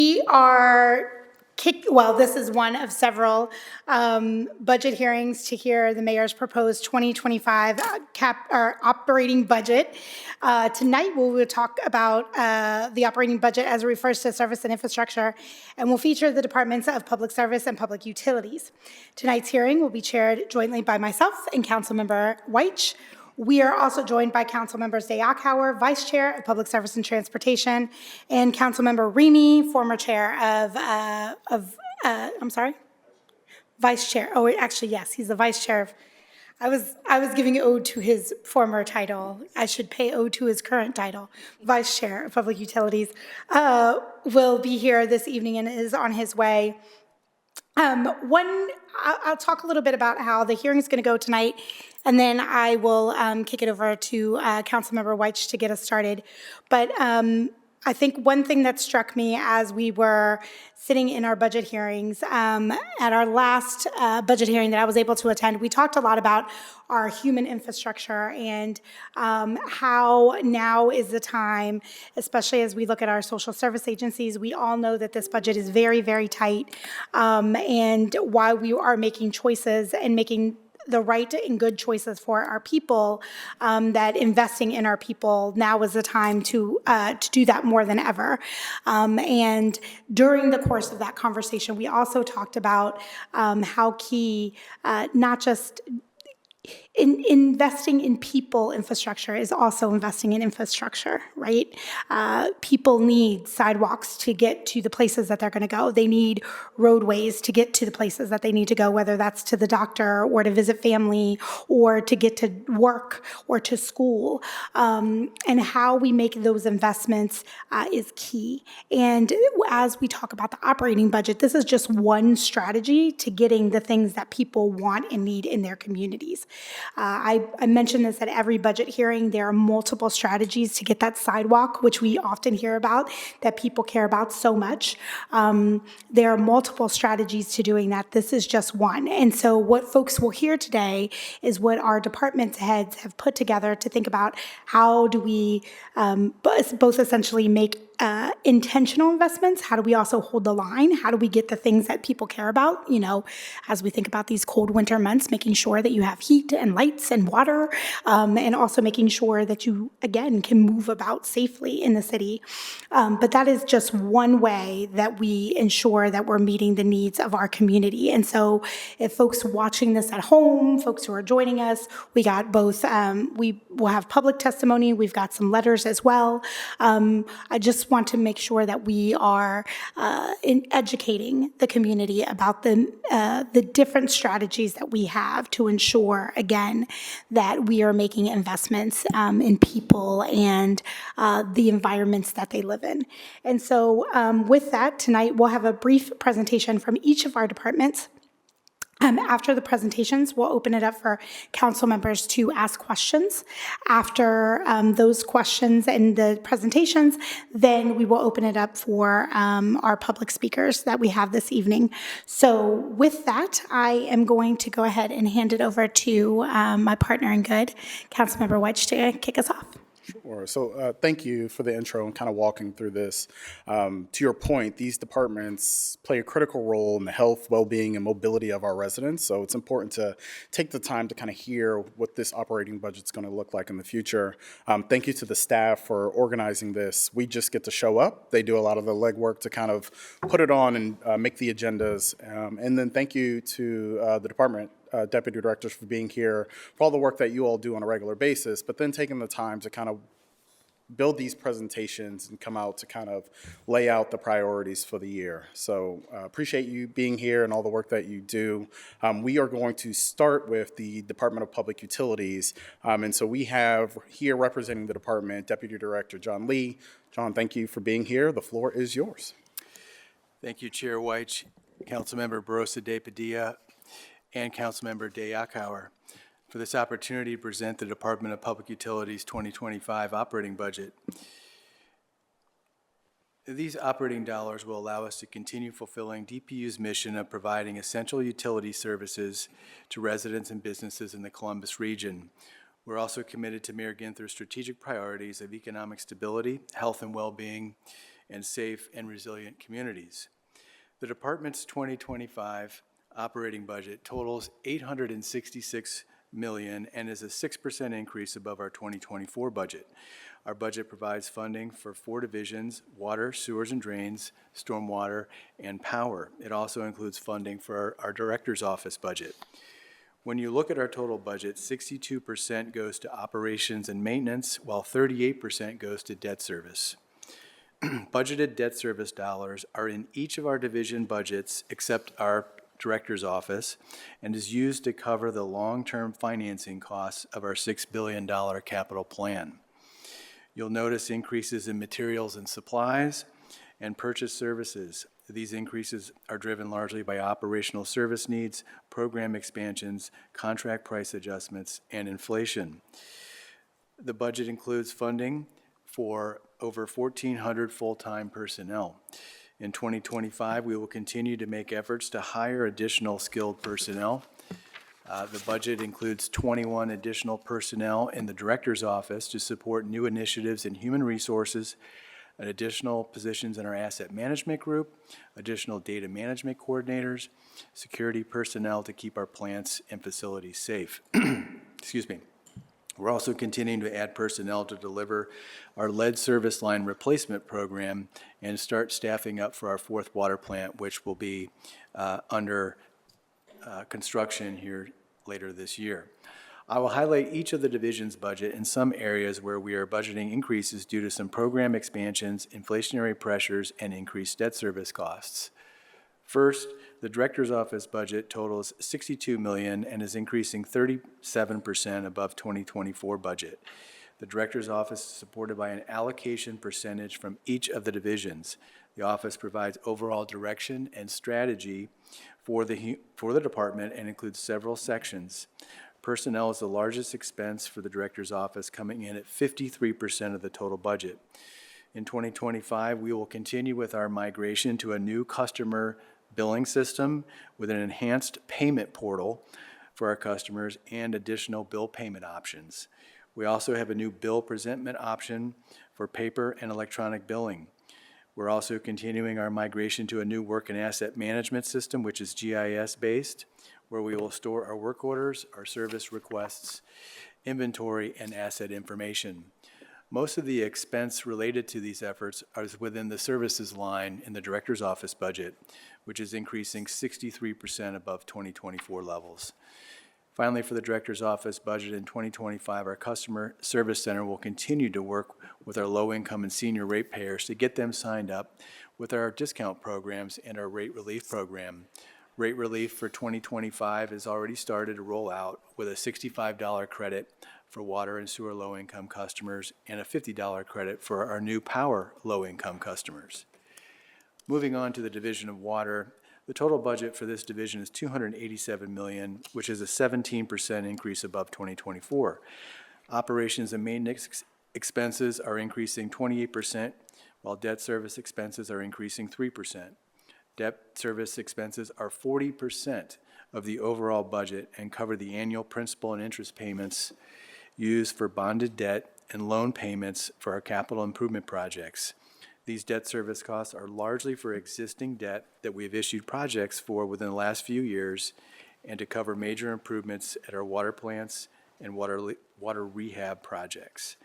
We are this is one of several budget hearings to hear the mayor's proposed 2025 operating budget. Tonight, we will talk about the operating budget as it refers to service and infrastructure, and will feature the departments of public service and public utilities. Tonight's hearing will be chaired jointly by myself and Councilmember Weich. We are also joined by Council Members Dayakauer, Vice Chair of Public Service and Transportation, and Councilmember Remy, former Chair Vice Chair. Oh, actually, yes, he's the Vice Chair of. I was giving ode to his former title. I should pay ode to his current title. Vice Chair of Public Utilities will be here this evening and is on his way. I'll talk a little bit about how the hearing is going to go tonight, and then I will kick it over to Councilmember Weich to get us started. But I think one thing that struck me as we were sitting in our budget hearings, at our last budget hearing that I was able to attend, we talked a lot about our human infrastructure and how now is the time, especially as we look at our social service agencies. We all know that this budget is very, very tight, and while we are making choices and making the right and good choices for our people, that investing in our people now is the time to do that more than ever. And during the course of that conversation, we also talked about how key not just investing in people infrastructure is also investing in infrastructure, right? People need sidewalks to get to the places that they're going to go. They need roadways to get to the places that they need to go, whether that's to the doctor or to visit family or to get to work or to school. And how we make those investments is key. And as we talk about the operating budget, this is just one strategy to getting the things that people want and need in their communities. I mentioned this at every budget hearing. There are multiple strategies to get that sidewalk, which we often hear about, that people care about so much. There are multiple strategies to doing that. This is just one. And so what folks will hear today is what our department heads have put together to think about how do we both essentially make intentional investments. How do we also hold the line? How do we get the things that people care about? You know, as we think about these cold winter months, making sure that you have heat and lights and water, and also making sure that you, again, can move about safely in the city. But that is just one way that we ensure that we're meeting the needs of our community. And so if folks watching this at home, folks who are joining us, we got both, we will have public testimony, we've got some letters as well. I just want to make sure that we are in educating the community about the different strategies that we have to ensure, again, that we are making investments in people and the environments that they live in. And so with that, tonight we'll have a brief presentation from each of our departments. After the presentations, we'll open it up for council members to ask questions. After those questions and the presentations, then we will open it up for our public speakers that we have this evening. So with that, I am going to go ahead and hand it over to my partner in good, Councilmember Weich, to kick us off. Sure. So thank you for the intro and kind of walking through this. To your point, these departments play a critical role in the health, well-being, and mobility of our residents. So it's important to take the time to kind of hear what this operating budget is going to look like in the future. Thank you to the staff for organizing this. We just get to show up. They do a lot of the legwork to kind of put it on and make the agendas. And then thank you to the department deputy directors for being here, for all the work that you all do on a regular basis, but then taking the time to kind of build these presentations and come out to kind of lay out the priorities for the year. So appreciate you being here and all the work that you do. We are going to start with the Department of Public Utilities. And so we have here representing the department, Deputy Director John Lee. John, thank you for being here. The floor is yours. Thank you, Chair Weich, Councilmember Barosa de Padilla, and Councilmember Dayakauer for this opportunity to present the Department of Public Utilities 2025 operating budget. These operating dollars will allow us to continue fulfilling DPU's mission of providing essential utility services to residents and businesses in the Columbus region. We're also committed to Mayor Ginther's strategic priorities of economic stability, health and well-being, and safe and resilient communities. The department's 2025 operating budget totals $866 million and is a 6% increase above our 2024 budget. Our budget provides funding for 4 divisions: water, sewers and drains, stormwater, and power. It also includes funding for our director's office budget. When you look at our total budget, 62% goes to operations and maintenance, while 38% goes to debt service. Budgeted debt service dollars are in each of our division budgets except our director's office and is used to cover the long-term financing costs of our $6 billion capital plan. You'll notice increases in materials and supplies and purchase services. These increases are driven largely by operational service needs, program expansions, contract price adjustments, and inflation. The budget includes funding for over 1,400 full-time personnel. In 2025, we will continue to make efforts to hire additional skilled personnel. The budget includes 21 additional personnel in the director's office to support new initiatives in human resources, and additional positions in our asset management group, additional data management coordinators, security personnel to keep our plants and facilities safe. Excuse me. We're also continuing to add personnel to deliver our lead service line replacement program and start staffing up for our 4th water plant, which will be under construction here later this year. I will highlight each of the division's budget in some areas where we are budgeting increases due to some program expansions, inflationary pressures, and increased debt service costs. First, the director's office budget totals $62 million and is increasing 37% above 2024 budget. The director's office is supported by an allocation percentage from each of the divisions. The office provides overall direction and strategy for the department and includes several sections. Personnel is the largest expense for the director's office, coming in at 53% of the total budget. In 2025, we will continue with our migration to a new customer billing system with an enhanced payment portal for our customers and additional bill payment options. We also have a new bill presentment option for paper and electronic billing. We're also continuing our migration to a new work and asset management system, which is GIS-based, where we will store our work orders, our service requests, inventory, and asset information. Most of the expense related to these efforts is within the services line in the director's office budget, which is increasing 63% above 2024 levels. Finally, for the director's office budget in 2025, our customer service center will continue to work with our low-income and senior ratepayers to get them signed up with our discount programs and our rate relief program. Rate relief for 2025 has already started to roll out with a $65 credit for water and sewer low-income customers and a $50 credit for our new power low-income customers. Moving on to the Division of Water, the total budget for this division is $287 million, which is a 17% increase above 2024. Operations and maintenance expenses are increasing 28%, while debt service expenses are increasing 3%. Debt service expenses are 40% of the overall budget and cover the annual principal and interest payments used for bonded debt and loan payments for our capital improvement projects. These debt service costs are largely for existing debt that we have issued projects for within the last few years and to cover major improvements at our water plants and water rehab projects.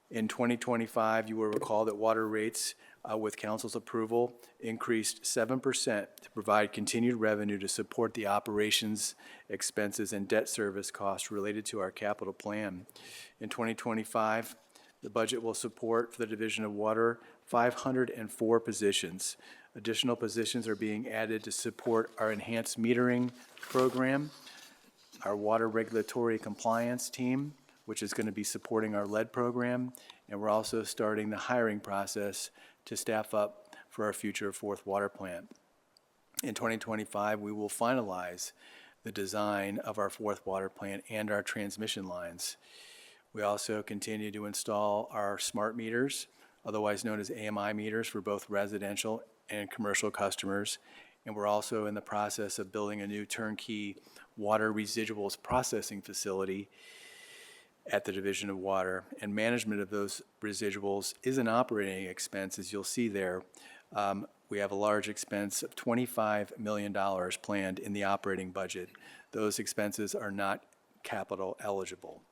In 2025, you will recall that water rates, with council's approval, increased 7% to provide continued revenue to support the operations, expenses, and debt service costs related to our capital plan. In 2025, the budget will support, for the Division of Water, 504 positions. Additional positions are being added to support our enhanced metering program, our water regulatory compliance team, which is going to be supporting our lead program, and we're also starting the hiring process to staff up for our future 4th water plant. In 2025, we will finalize the design of our 4th water plant and our transmission lines. We also continue to install our smart meters, otherwise known as AMI meters, for both residential and commercial customers. And we're also in the process of building a new turnkey water residuals processing facility at the Division of Water, and management of those residuals is an operating expense, as you'll see there. We have a large expense of $25 million planned in the operating budget. Those expenses are not capital eligible.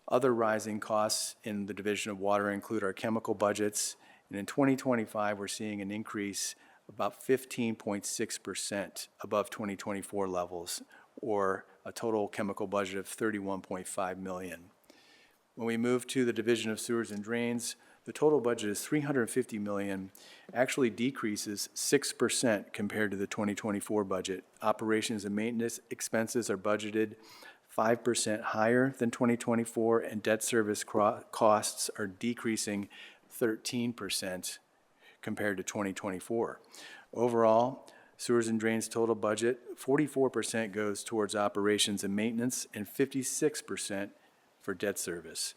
Other rising costs in the Division of Water include our chemical budgets, and in 2025, we're seeing an increase about 15.6% above 2024 levels, or a total chemical budget of $31.5 million. When we move to the Division of Sewers and Drains, the total budget is $350 million, actually decreases 6% compared to the 2024 budget. Operations and maintenance expenses are budgeted 5% higher than 2024, and debt service costs are decreasing 13% compared to 2024. Overall, Sewers and Drains total budget, 44% goes towards operations and maintenance and 56% for debt service.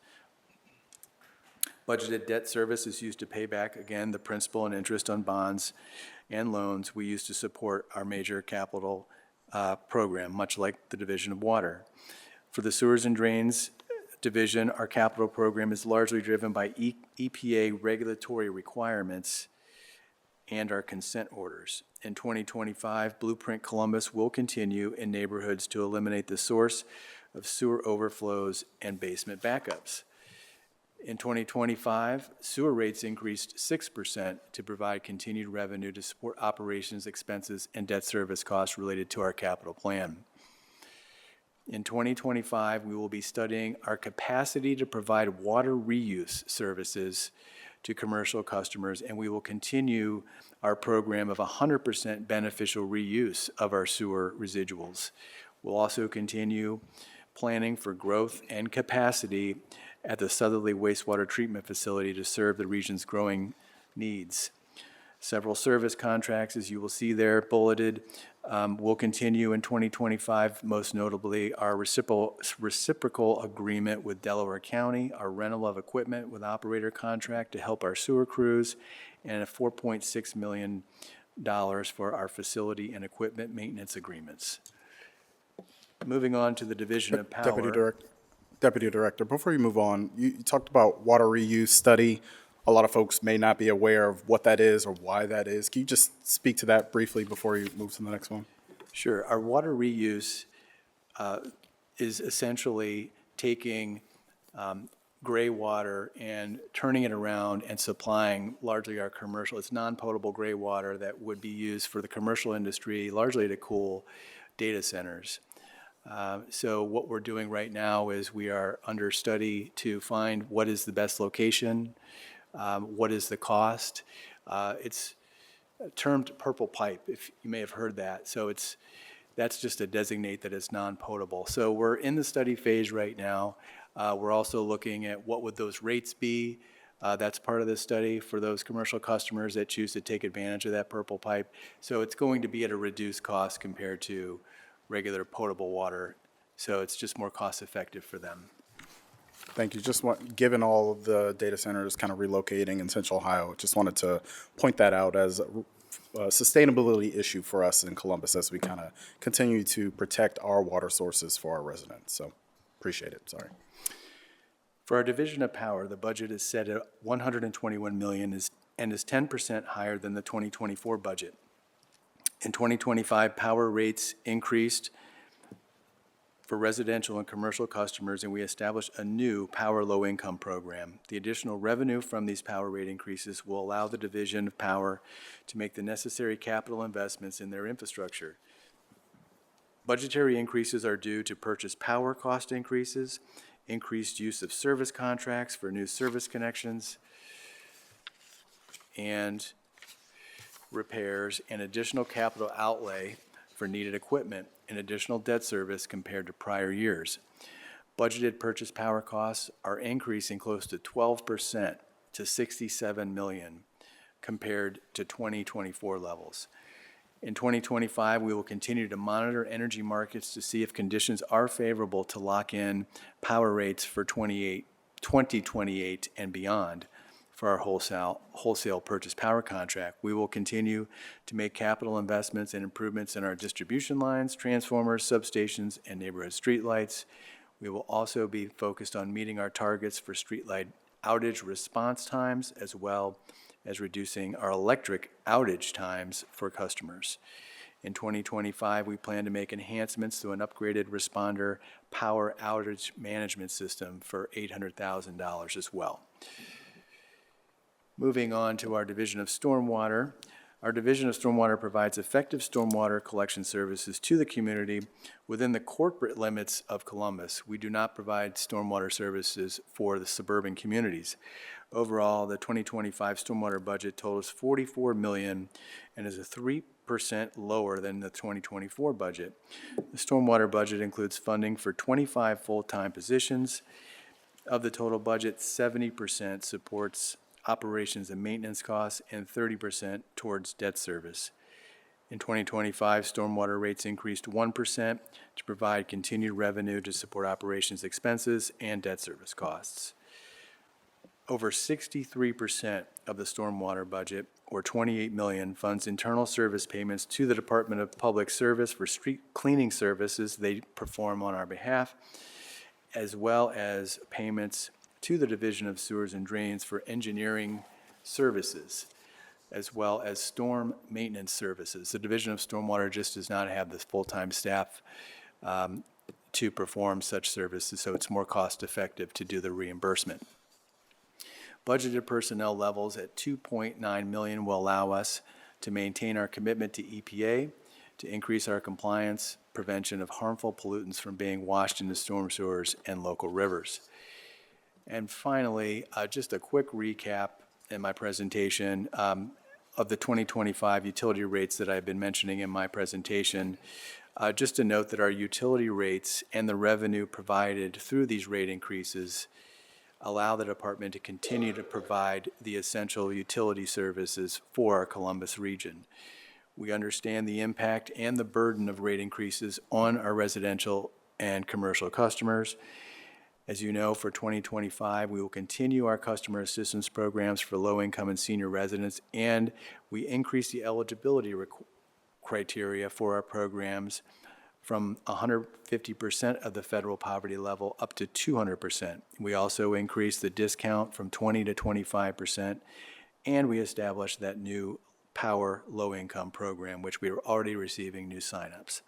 Budgeted debt service is used to pay back, again, the principal and interest on bonds and loans we use to support our major capital program, much like the Division of Water. For the Sewers and Drains Division, our capital program is largely driven by EPA regulatory requirements and our consent orders. In 2025, Blueprint Columbus will continue in neighborhoods to eliminate the source of sewer overflows and basement backups. In 2025, sewer rates increased 6% to provide continued revenue to support operations expenses and debt service costs related to our capital plan. In 2025, we will be studying our capacity to provide water reuse services to commercial customers, and we will continue our program of 100% beneficial reuse of our sewer residuals. We'll also continue planning for growth and capacity at the Southerly Wastewater Treatment Facility to serve the region's growing needs. Several service contracts, as you will see there bulleted, will continue in 2025, most notably our reciprocal agreement with Delaware County, our rental of equipment with operator contract to help our sewer crews, and a $4.6 million for our facility and equipment maintenance agreements. Moving on to the Division of Power. Deputy Director, before you move on, you talked about water reuse study. A lot of folks may not be aware of what that is or why that is. Can you just speak to that briefly before you move to the next one? Sure. Our water reuse is essentially taking gray water and turning it around and supplying largely our commercial. It's non-potable gray water that would be used for the commercial industry, largely to cool data centers. So what we're doing right now is we are under study to find what is the best location, what is the cost. It's termed purple pipe, if you may have heard that. So that's just to designate that it's non-potable. So we're in the study phase right now. We're also looking at what would those rates be. That's part of the study for those commercial customers that choose to take advantage of that purple pipe. So it's going to be at a reduced cost compared to regular potable water, so it's just more cost-effective for them. Thank you. Given all of the data centers kind of relocating in Central Ohio, just wanted to point that out as a sustainability issue for us in Columbus as we kind of continue to protect our water sources for our residents. So appreciate it. Sorry. For our Division of Power, the budget is set at $121 million and is 10% higher than the 2024 budget. In 2025, power rates increased for residential and commercial customers, and we established a new power low-income program. The additional revenue from these power rate increases will allow the Division of Power to make the necessary capital investments in their infrastructure. Budgetary increases are due to purchase power cost increases, increased use of service contracts for new service connections, and repairs, and additional capital outlay for needed equipment and additional debt service compared to prior years. Budgeted purchase power costs are increasing close to 12% to $67 million compared to 2024 levels. In 2025, we will continue to monitor energy markets to see if conditions are favorable to lock in power rates for 2028 and beyond. For our wholesale purchase power contract, we will continue to make capital investments and improvements in our distribution lines, transformers, substations, and neighborhood streetlights. We will also be focused on meeting our targets for streetlight outage response times, as well as reducing our electric outage times for customers. In 2025, we plan to make enhancements to an upgraded responder power outage management system for $800,000 as well. Moving on to our Division of Stormwater. Our Division of Stormwater provides effective stormwater collection services to the community within the corporate limits of Columbus. We do not provide stormwater services for the suburban communities. Overall, the 2025 stormwater budget totals $44 million and is a 3% lower than the 2024 budget. The stormwater budget includes funding for 25 full-time positions. Of the total budget, 70% supports operations and maintenance costs and 30% towards debt service. In 2025, stormwater rates increased 1% to provide continued revenue to support operations expenses and debt service costs. Over 63% of the stormwater budget, or $28 million, funds internal service payments to the Department of Public Service for street cleaning services they perform on our behalf, as well as payments to the Division of Sewers and Drains for engineering services, as well as storm maintenance services. The Division of Stormwater just does not have the full-time staff to perform such services, so it's more cost-effective to do the reimbursement. Budgeted personnel levels at $2.9 million will allow us to maintain our commitment to EPA, to increase our compliance, prevention of harmful pollutants from being washed into storm sewers and local rivers. And finally, just a quick recap in my presentation of the 2025 utility rates that I've been mentioning in my presentation. Just to note that our utility rates and the revenue provided through these rate increases allow the department to continue to provide the essential utility services for our Columbus region. We understand the impact and the burden of rate increases on our residential and commercial customers. As you know, for 2025, we will continue our customer assistance programs for low-income and senior residents, and we increase the eligibility criteria for our programs from 150% of the federal poverty level up to 200%. We also increased the discount from 20 to 25%, and we established that new Power Low-Income program, which we are already receiving new signups.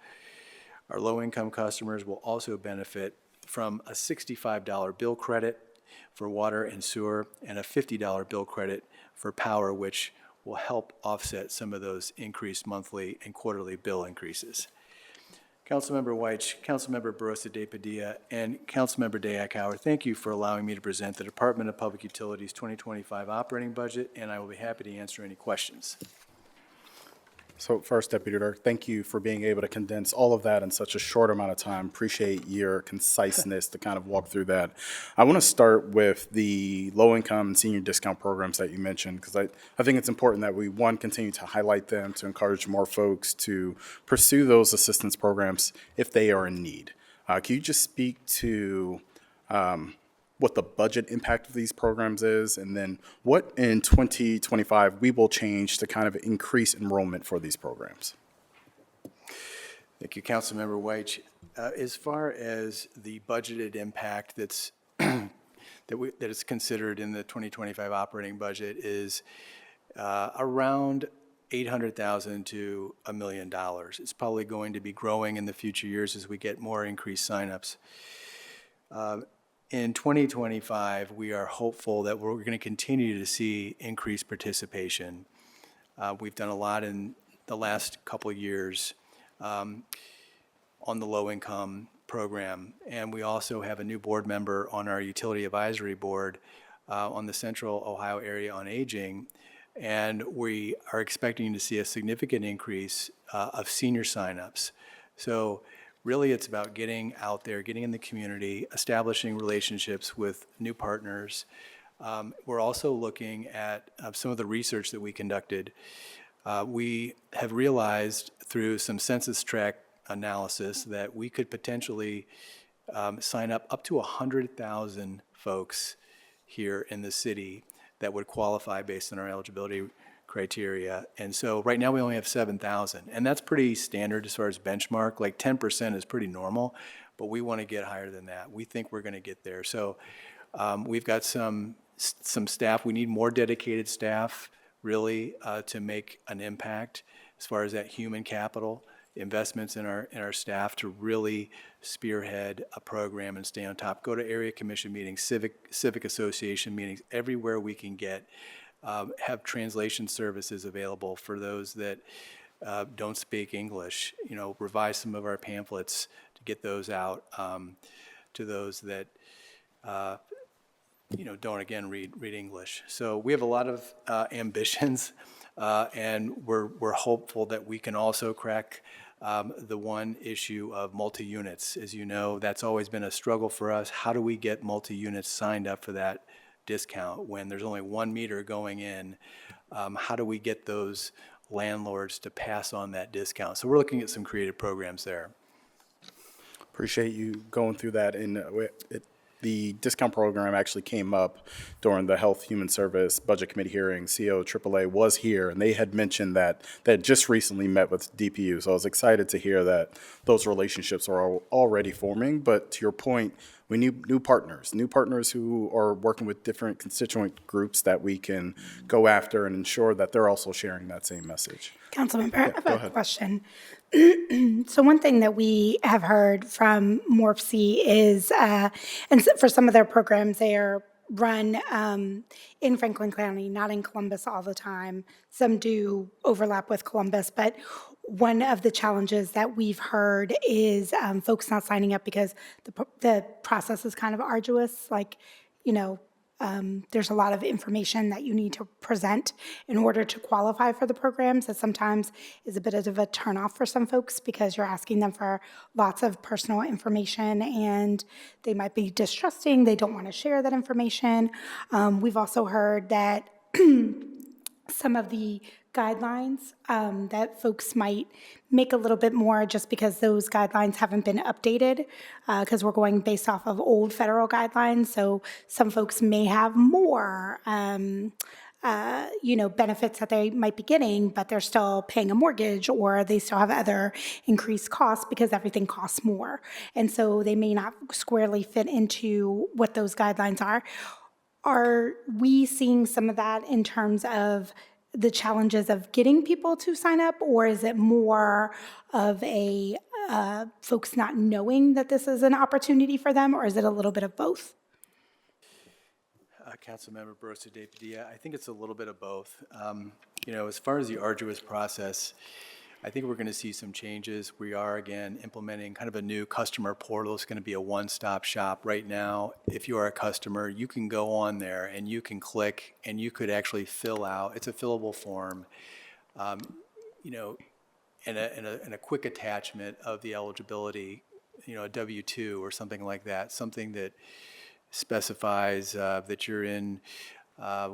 Our low-income customers will also benefit from a $65 bill credit for water and sewer and a $50 bill credit for power, which will help offset some of those increased monthly and quarterly bill increases. Councilmember Weich, Councilmember Barosa de Padilla, and Councilmember Day-Acauer, thank you for allowing me to present the Department of Public Utilities 2025 operating budget, and I will be happy to answer any questions. So first, Deputy Director, thank you for being able to condense all of that in such a short amount of time. Appreciate your conciseness to kind of walk through that. I want to start with the low-income and senior discount programs that you mentioned, because I think it's important that we, one, continue to highlight them to encourage more folks to pursue those assistance programs if they are in need. Can you just speak to what the budget impact of these programs is, and then what in 2025 we will change to kind of increase enrollment for these programs? Thank you, Councilmember Weich. As far as the budgeted impact that's that is considered in the 2025 operating budget is around $800,000 to $1 million. It's probably going to be growing in the future years as we get more increased signups. In 2025, we are hopeful that we're going to continue to see increased participation. We've done a lot in the last couple of years on the low-income program, and we also have a new board member on our Utility Advisory Board on the Central Ohio Area on Aging, and we are expecting to see a significant increase of senior signups. So really, it's about getting out there, getting in the community, establishing relationships with new partners. We're also looking at some of the research that we conducted. We have realized through some census tract analysis that we could potentially sign up to 100,000 folks here in the city that would qualify based on our eligibility criteria. And so right now we only have 7,000, and that's pretty standard as far as benchmark. Like 10% is pretty normal, but we want to get higher than that. We think we're going to get there. So we've got some staff. We need more dedicated staff, really, to make an impact as far as that human capital investments in our staff to really spearhead a program and stay on top. Go to area commission meetings, civic association meetings, everywhere we can get. Have translation services available for those that don't speak English. Revise some of our pamphlets to get those out to those that don't again read English. So we have a lot of ambitions, and we're hopeful that we can also crack the one issue of multi-units. As you know, that's always been a struggle for us. How do we get multi-units signed up for that discount when there's only 1 meter going in? How do we get those landlords to pass on that discount? So we're looking at some creative programs there. Appreciate you going through that. And the discount program actually came up during the Health Human Service Budget Committee hearing. CEO AAA was here, and they had mentioned that they had just recently met with DPU. So I was excited to hear that those relationships are already forming. But to your point, we need new partners who are working with different constituent groups that we can go after and ensure that they're also sharing that same message. Councilmember, I go have a ahead. question. So one thing that we have heard from MORPC is, for some of their programs, they are run in Franklin County, not in Columbus all the time. Some do overlap with Columbus, but one of the challenges that we've heard is folks not signing up because the process is kind of arduous. There's a lot of information that you need to present in order to qualify for the programs. That sometimes is a bit of a turnoff for some folks because you're asking them for lots of personal information and they might be distrusting. They don't want to share that information. We've also heard that some of the guidelines that folks might make a little bit more just because those guidelines haven't been updated because we're going based off of old federal guidelines. So some folks may have more benefits that they might be getting, but they're still paying a mortgage or they still have other increased costs because everything costs more. And so they may not squarely fit into what those guidelines are. Are we seeing some of that in terms of the challenges of getting people to sign up, or is it more of a folks not knowing that this is an opportunity for them, or is it a little bit of both? Councilmember Barosa de Padilla, I think it's a little bit of both. As far as the arduous process, I think we're going to see some changes. We are, again, implementing kind of a new customer portal. It's going to be a one-stop shop. Right now, if you are a customer, you can go on there and you can click and you could actually fill out. It's a fillable form, and a quick attachment of the eligibility, a W-2 or something like that, something that specifies that you're in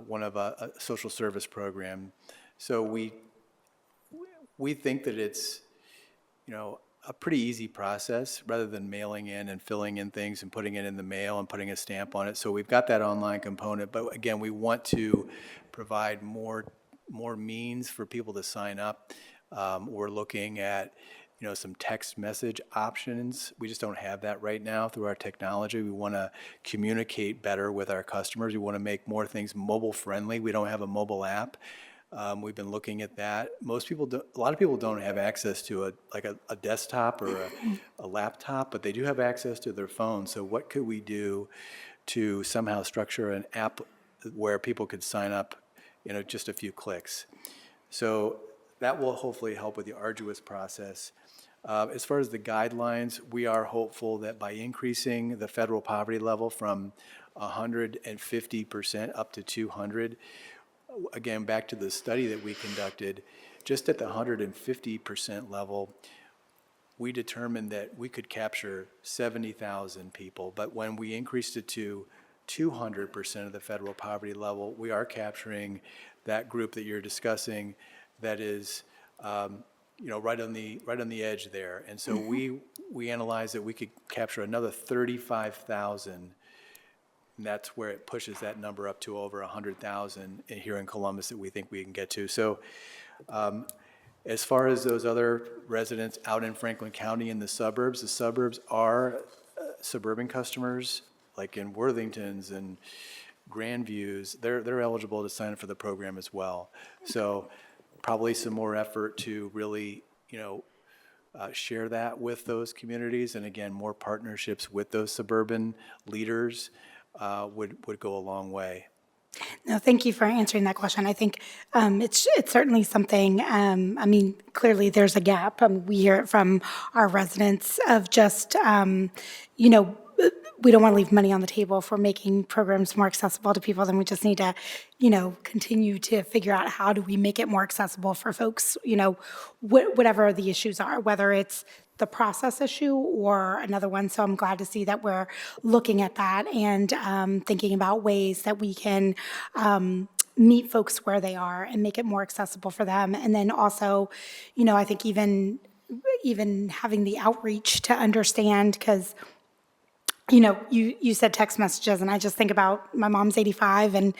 one of a social service program. So we think that it's, a pretty easy process rather than mailing in and filling in things and putting it in the mail and putting a stamp on it. So we've got that online component, but again, we want to provide more means for people to sign up. We're looking at, some text message options. We just don't have that right now through our technology. We want to communicate better with our customers. We want to make more things mobile friendly. We don't have a mobile app. We've been looking at that. A lot of people don't have access to a desktop or a laptop, but they do have access to their phone. So what could we do to somehow structure an app where people could sign up, just a few clicks? So that will hopefully help with the arduous process. As far as the guidelines, we are hopeful that by increasing the federal poverty level from 150% up to 200, again, back to the study that we conducted, just at the 150% level, we determined that we could capture 70,000 people. But when we increased it to 200% of the federal poverty level, we are capturing that group that you're discussing that is, right on the edge there. And so we analyzed that we could capture another 35,000 And that's where it pushes that number up to over 100,000 here in Columbus that we think we can get to. So as far as those other residents out in Franklin County in the suburbs are suburban customers, like in Worthington's and Grandviews, they're eligible to sign up for the program as well. So probably some more effort to really, share that with those communities, and again, more partnerships with those suburban leaders would go a long way. No, thank you for answering that question. I think it's certainly something, clearly there's a gap. We hear it from our residents of just, we don't want to leave money on the table for making programs more accessible to people. Then we just need to, continue to figure out how do we make it more accessible for folks, whatever the issues are, whether it's the process issue or another one. So I'm glad to see that we're looking at that and thinking about ways that we can meet folks where they are and make it more accessible for them. And then also, I think even having the outreach to understand, because you said text messages, and I just think about my mom's 85, and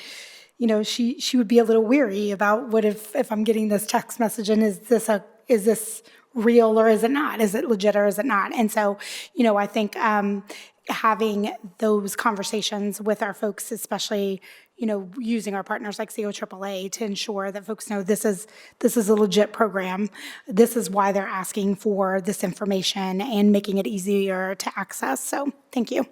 she would be a little weary about what if I'm getting this text message, and is this real or is it not? Is it legit or is it not? And so, I think having those conversations with our folks, especially, using our partners like COAAA to ensure that folks know this is a legit program. This is why they're asking for this information and making it easier to access. So thank you.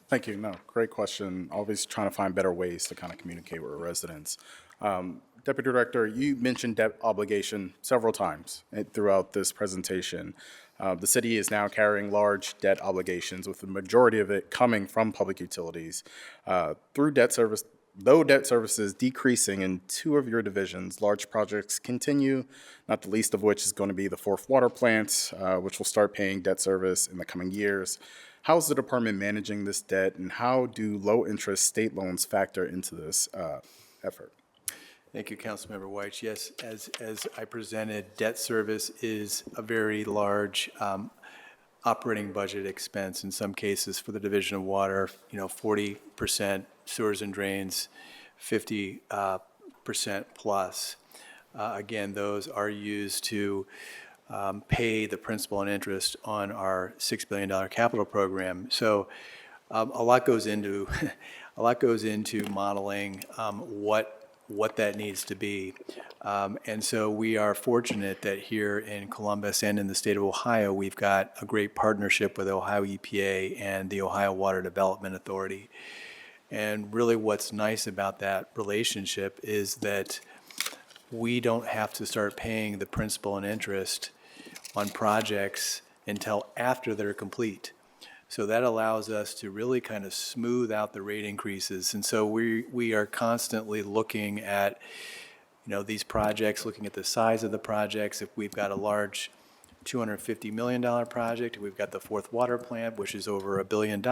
Thank you. No, great question. Always trying to find better ways to kind of communicate with residents. Deputy Director, you mentioned debt obligation several times throughout this presentation. The city is now carrying large debt obligations, with the majority of it coming from public utilities. Though debt service is decreasing in 2 of your divisions, large projects continue, not the least of which is going to be the 4th water plant, which will start paying debt service in the coming years. How is the department managing this debt, and how do low-interest state loans factor into this effort? Thank you, Councilmember White. Yes, as I presented, debt service is a very large operating budget expense in some cases for the Division of Water, 40%, sewers and drains, 50% plus. Again, those are used to pay the principal and interest on our $6 billion capital program. So a lot goes into modeling what that needs to be. And so we are fortunate that here in Columbus and in the state of Ohio, we've got a great partnership with Ohio EPA and the Ohio Water Development Authority. And really what's nice about that relationship is that we don't have to start paying the principal and interest on projects until after they're complete. So that allows us to really kind of smooth out the rate increases. And so we are constantly looking at, these projects, looking at the size of the projects. If we've got a large $250 million project, if we've got the 4th water plant, which is over $1 billion,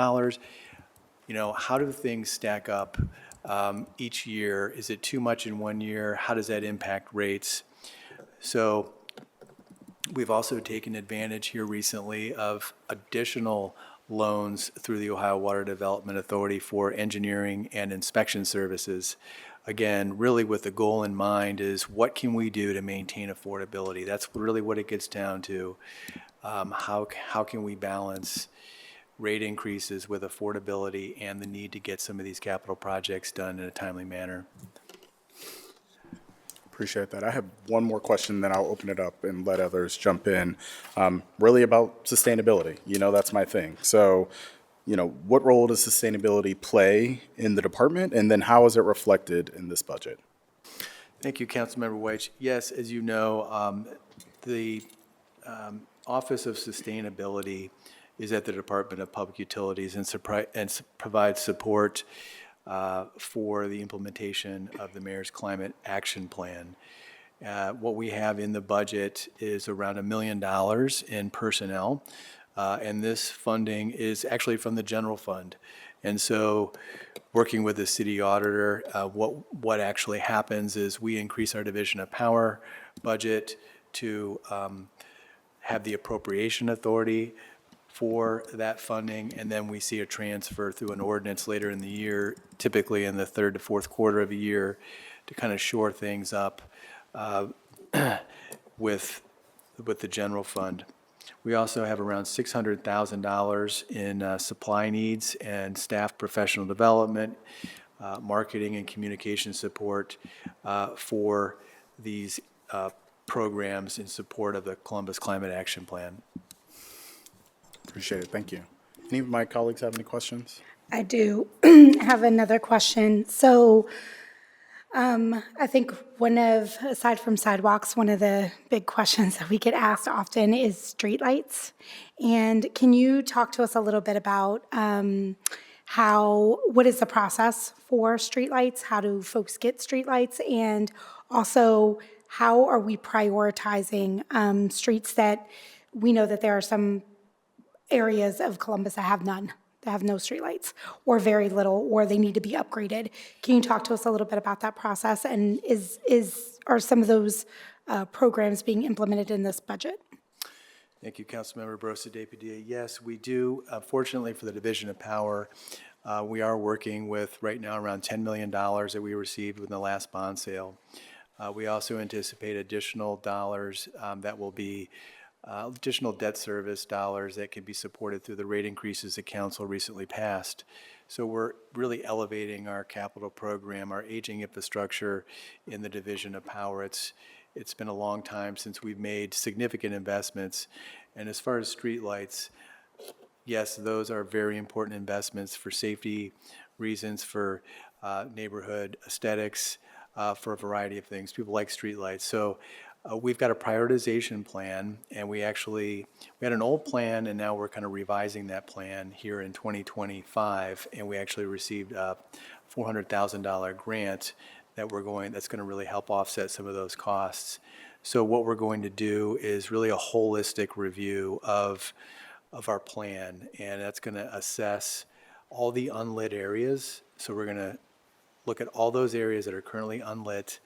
how do things stack up each year? Is it too much in one year? How does that impact rates? So we've also taken advantage here recently of additional loans through the Ohio Water Development Authority for engineering and inspection services. Again, really with the goal in mind is what can we do to maintain affordability? That's really what it gets down to. How can we balance rate increases with affordability and the need to get some of these capital projects done in a timely manner? Appreciate that. I have one more question, then I'll open it up and let others jump in. Really about sustainability. That's my thing. So, what role does sustainability play in the department, and then how is it reflected in this budget? Thank you, Councilmember White. Yes, as you know, the Office of Sustainability is at the Department of Public Utilities and provides support for the implementation of the Mayor's Climate Action Plan. What we have in the budget is around $1 million in personnel, and this funding is actually from the general fund. And so working with the city auditor, what actually happens is we increase our Division of Power budget to have the appropriation authority for that funding, and then we see a transfer through an ordinance later in the year, typically in the third to fourth quarter of a year, to kind of shore things up with the general fund. We also have around $600,000 in supply needs and staff professional development, marketing and communication support for these programs in support of the Columbus Climate Action Plan. Appreciate it. Thank you. Any of my colleagues have any questions? I do have another question. So I think aside from sidewalks, one of the big questions that we get asked often is streetlights. And can you talk to us a little bit about what is the process for streetlights? How do folks get streetlights? And also, how are we prioritizing streets that we know that there are some areas of Columbus that have none, that have no streetlights, or very little, or they need to be upgraded? Can you talk to us a little bit about that process? And are some of those programs being implemented in this budget? Thank you, Councilmember Barosa de Padilla. Yes, we do. Fortunately for the Division of Power, we are working with right now around $10 million that we received with the last bond sale. We also anticipate additional dollars that will be additional debt service dollars that can be supported through the rate increases the council recently passed. So we're really elevating our capital program, our aging infrastructure in the Division of Power. It's been a long time since we've made significant investments. And as far as streetlights, yes, those are very important investments for safety reasons, for neighborhood aesthetics, for a variety of things. People like streetlights. So we've got a prioritization plan, and we had an old plan, and now we're kind of revising that plan here in 2025, and we actually received a $400,000 grant that's going to really help offset some of those costs. So what we're going to do is really a holistic review of our plan, and that's going to assess all the unlit areas. So we're going to look at all those areas that are currently unlit,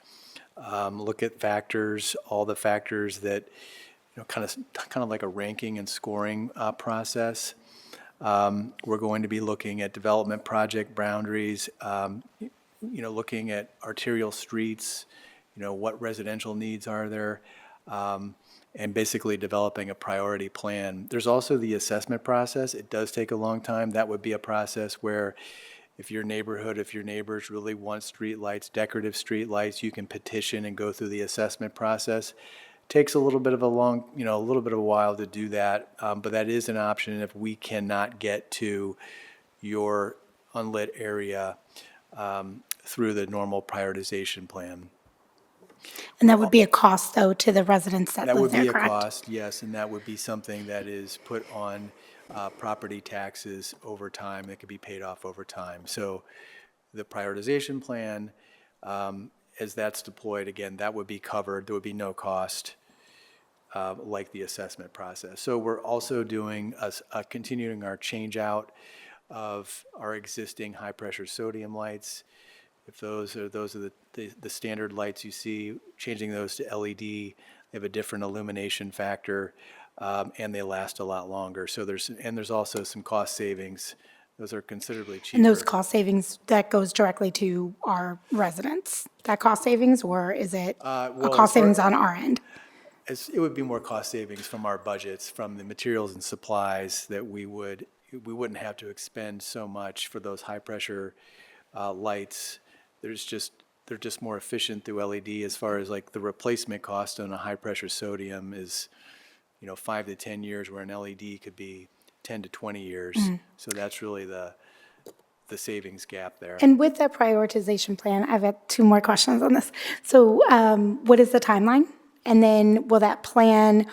look at all the factors that, kind of like a ranking and scoring process. We're going to be looking at development project boundaries, looking at arterial streets, what residential needs are there, and basically developing a priority plan. There's also the assessment process. It does take a long time. That would be a process where if your neighbors really want streetlights, decorative streetlights, you can petition and go through the assessment process. Takes a little bit of a while to do that, but that is an option. And if we cannot get to your unlit area through the normal prioritization plan. And that would be a cost, though, to the residents that That live would there, be a correct? cost, yes, and that would be something that is put on property taxes over time, that could be paid off over time. So the prioritization plan, as that's deployed, again, that would be covered. There would be no cost like the assessment process. So we're also doing continuing our change out of our existing high-pressure sodium lights. If those are the standard lights you see, changing those to LED, they have a different illumination factor, and they last a lot longer. So there's also some cost savings. Those are considerably cheaper. And those cost savings, that goes directly to our residents, that cost savings, or is it a cost savings on our end? It would be more cost savings from our budgets, from the materials and supplies that we wouldn't have to expend so much for those high-pressure lights. They're just more efficient through LED. As far as like the replacement cost on a high-pressure sodium is, 5 to 10 years, where an LED could be 10 to 20 years. So that's really the savings gap there. And with that prioritization plan, I've got two more questions on this. So what is the timeline? And then will that plan,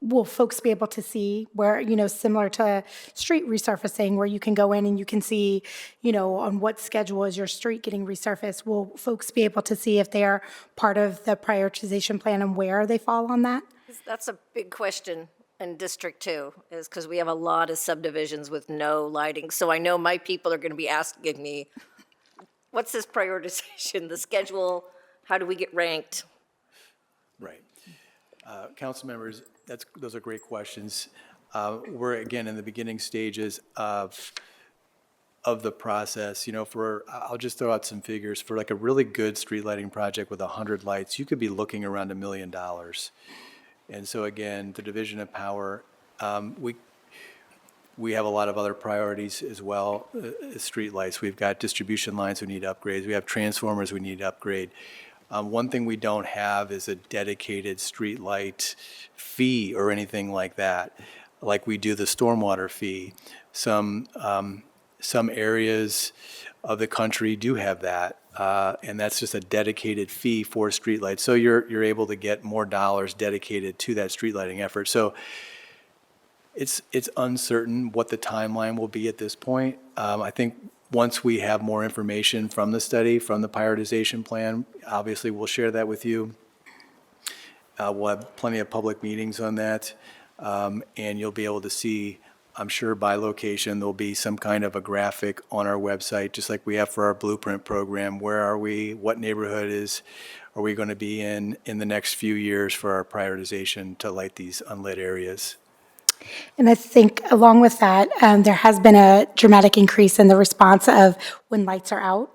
will folks be able to see where, similar to street resurfacing, where you can go in and you can see, on what schedule is your street getting resurfaced? Will folks be able to see if they're part of the prioritization plan and where they fall on that? That's a big question in District 2, is because we have a lot of subdivisions with no lighting. So I know my people are going to be asking me, what's this prioritization, the schedule, how do we get ranked? Right. Council members, those are great questions. We're, again, in the beginning stages of the process. You know, I'll just throw out some figures. For like a really good street lighting project with 100 lights, you could be looking around $1 million. And so again, the division of power, we have a lot of other priorities as well, street lights. We've got distribution lines we need upgrades. We have transformers we need to upgrade. One thing we don't have is a dedicated street light fee or anything like that, like we do the stormwater fee. Some areas of the country do have that, and that's just a dedicated fee for streetlights. So you're able to get more dollars dedicated to that street lighting effort. So it's uncertain what the timeline will be at this point. I think once we have more information from the study, from the prioritization plan, obviously we'll share that with you. We'll have plenty of public meetings on that, and you'll be able to see, I'm sure by location, there'll be some kind of a graphic on our website, just like we have for our Blueprint program. Where are we? What neighborhood are we going to be in the next few years for our prioritization to light these unlit areas? And I think along with that, there has been a dramatic increase in the response of when lights are out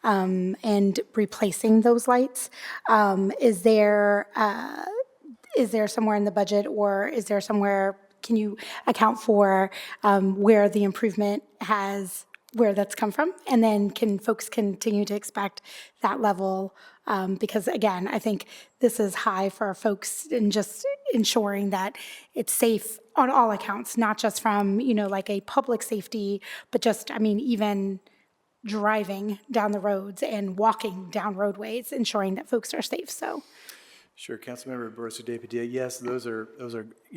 and replacing those lights. Is there somewhere in the budget, or is there somewhere, can you account for where the improvement where that's come from? And then can folks continue to expect that level? Because again, I think this is high for our folks in just ensuring that it's safe on all accounts, not just from, like a public safety, but just, even driving down the roads and walking down roadways, ensuring that folks are safe, so. Sure, Councilmember Barosa de Padilla. Yes, those are,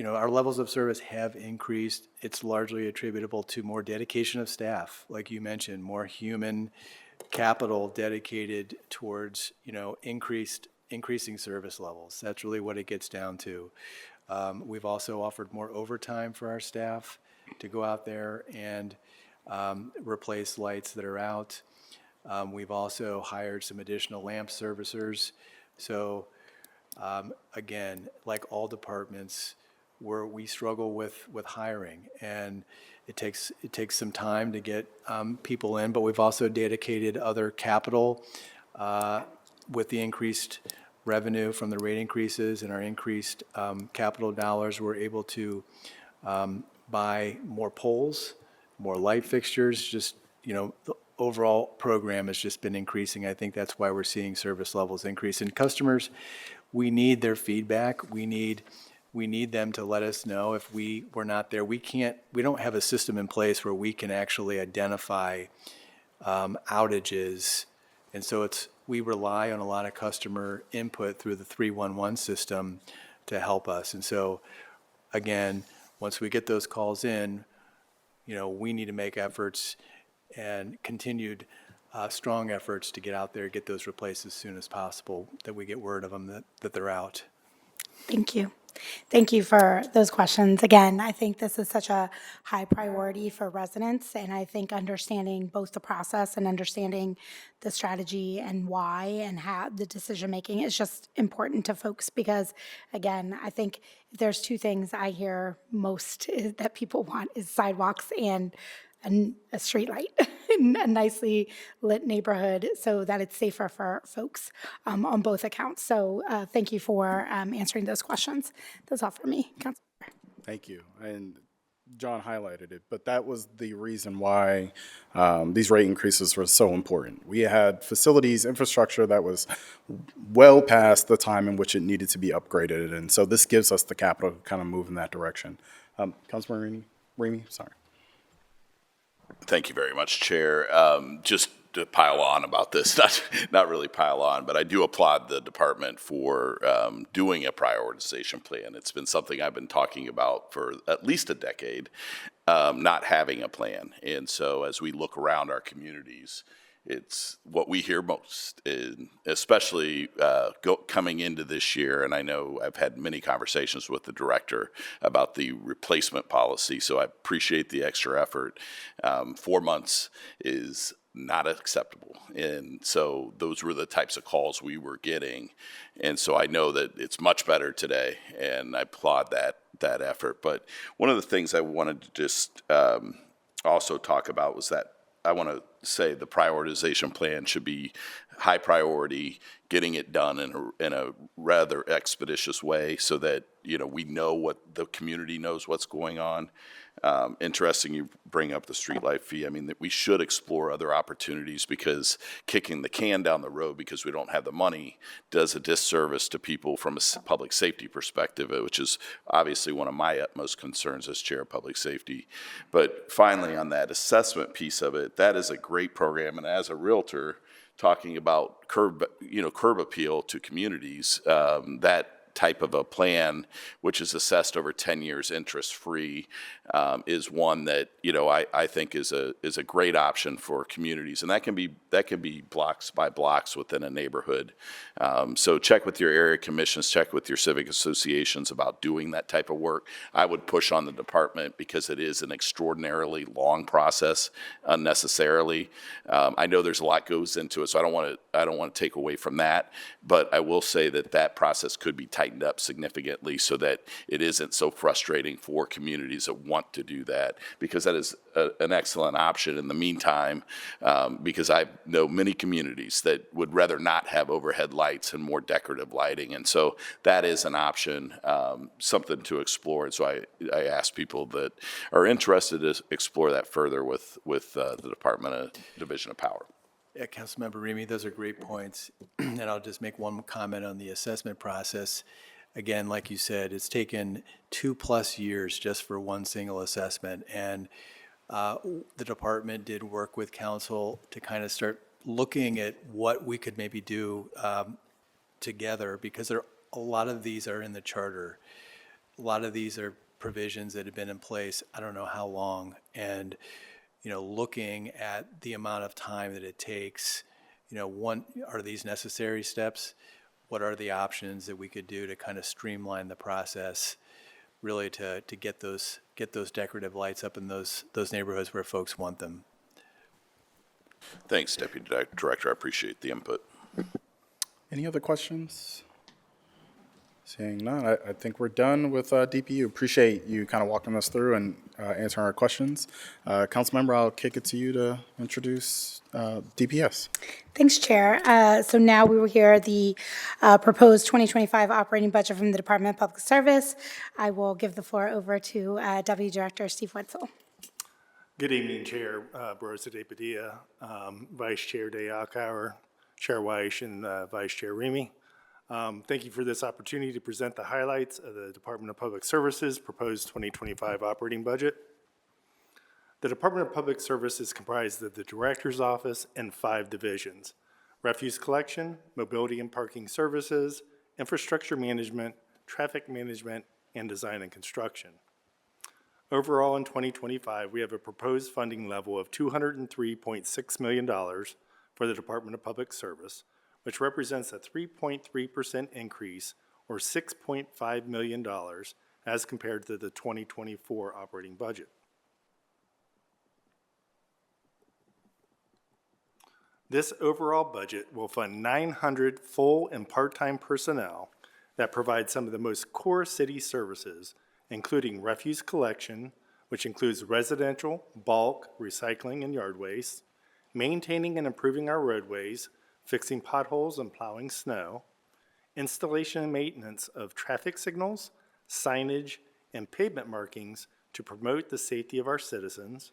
our levels of service have increased. It's largely attributable to more dedication of staff, like you mentioned, more human capital dedicated towards, increasing service levels. That's really what it gets down to. We've also offered more overtime for our staff to go out there and replace lights that are out. We've also hired some additional lamp servicers. So again, like all departments, we struggle with hiring, and it takes some time to get people in, but we've also dedicated other capital with the increased revenue from the rate increases and our increased capital dollars. We're able to buy more poles, more light fixtures. Just, the overall program has just been increasing. I think that's why we're seeing service levels increase. And customers, we need their feedback. We need them to let us know if we're not there. We don't have a system in place where we can actually identify outages. And so we rely on a lot of customer input through the 311 system to help us. And so, again, once we get those calls in, we need to make efforts and continued strong efforts to get out there, get those replaced as soon as possible, that we get word of them that they're out. Thank you. Thank you for those questions. Again, I think this is such a high priority for residents, and I think understanding both the process and understanding the strategy and why and how the decision-making is just important to folks because, again, I think if there's two things I hear most that people want is sidewalks and a street light in a nicely lit neighborhood so that it's safer for folks on both accounts. So thank you for answering those questions. That's all for me, Councilor. Thank you. And John highlighted it, but that was the reason why these rate increases were so important. We had facilities, infrastructure that was well past the time in which it needed to be upgraded. And so this gives us the capital to kind of move in that direction. Councilman Remy, sorry. Thank you very much, Chair. Just to pile on about this, not really pile on, but I do applaud the department for doing a prioritization plan. It's been something I've been talking about for at least a decade, not having a plan. And so as we look around our communities, it's what we hear most, especially coming into this year. And I know I've had many conversations with the director about the replacement policy, so I appreciate the extra effort. 4 months is not acceptable. And so those were the types of calls we were getting. And so I know that it's much better today, and I applaud that effort. But one of the things I wanted to just also talk about was that I want to say the prioritization plan should be high priority, getting it done in a rather expeditious way so that, we know what the community knows what's going on. Interesting you bring up the streetlight fee. I mean, that we should explore other opportunities, because kicking the can down the road because we don't have the money does a disservice to people from a public safety perspective, which is obviously one of my utmost concerns as chair of public safety. But finally, on that assessment piece of it, that is a great program. And as a realtor, talking about curb appeal to communities, that type of a plan, which is assessed over 10 years interest-free, is one that, I think is a great option for communities. And that can be blocks by blocks within a neighborhood. So check with your area commissions, check with your civic associations about doing that type of work. I would push on the department because it is an extraordinarily long process unnecessarily. I know there's a lot goes into it, so I don't want to take away from that. But I will say that process could be tightened up significantly so that it isn't so frustrating for communities that want to do that, because that is an excellent option in the meantime, because I know many communities that would rather not have overhead lights and more decorative lighting. And so that is an option, something to explore. And so I ask people that are interested to explore that further with the Department of Division of Power. Yeah, Councilmember Remy, those are great points. And I'll just make one comment on the assessment process. Again, like you said, it's taken 2+ years just for one single assessment. And the department did work with council to kind of start looking at what we could maybe do together, because a lot of these are in the charter. A lot of these are provisions that have been in place, I don't know how long. And looking at the amount of time that it takes, are these necessary steps? What are the options that we could do to kind of streamline the process, really to get those decorative lights up in those neighborhoods where folks want them? Thanks, Deputy Director. I appreciate the input. Any other questions? Seeing none, I think we're done with DPU. Appreciate you kind of walking us through and answering our questions. Councilmember, I'll kick it to you to introduce DPS. Thanks, Chair. So now we will hear the proposed 2025 operating budget from the Department of Public Service. I will give the floor over to Deputy Director Steve Wetzel. Good evening, Chair Barosa de Padilla, Vice Chair Dayakauer, Chair Weish, and Vice Chair Remy. Thank you for this opportunity to present the highlights of the Department of Public Services proposed 2025 operating budget. The Department of Public Service is comprised of the Director's Office and 5 divisions: Refuse Collection, Mobility and Parking Services, Infrastructure Management, Traffic Management, and Design and Construction. Overall, in 2025, we have a proposed funding level of $203.6 million for the Department of Public Service, which represents a 3.3% increase, or $6.5 million, as compared to the 2024 operating budget. This overall budget will fund 900 full and part-time personnel that provide some of the most core city services, including refuse collection, which includes residential, bulk, recycling, and yard waste, maintaining and improving our roadways, fixing potholes and plowing snow, installation and maintenance of traffic signals, signage, and pavement markings to promote the safety of our citizens,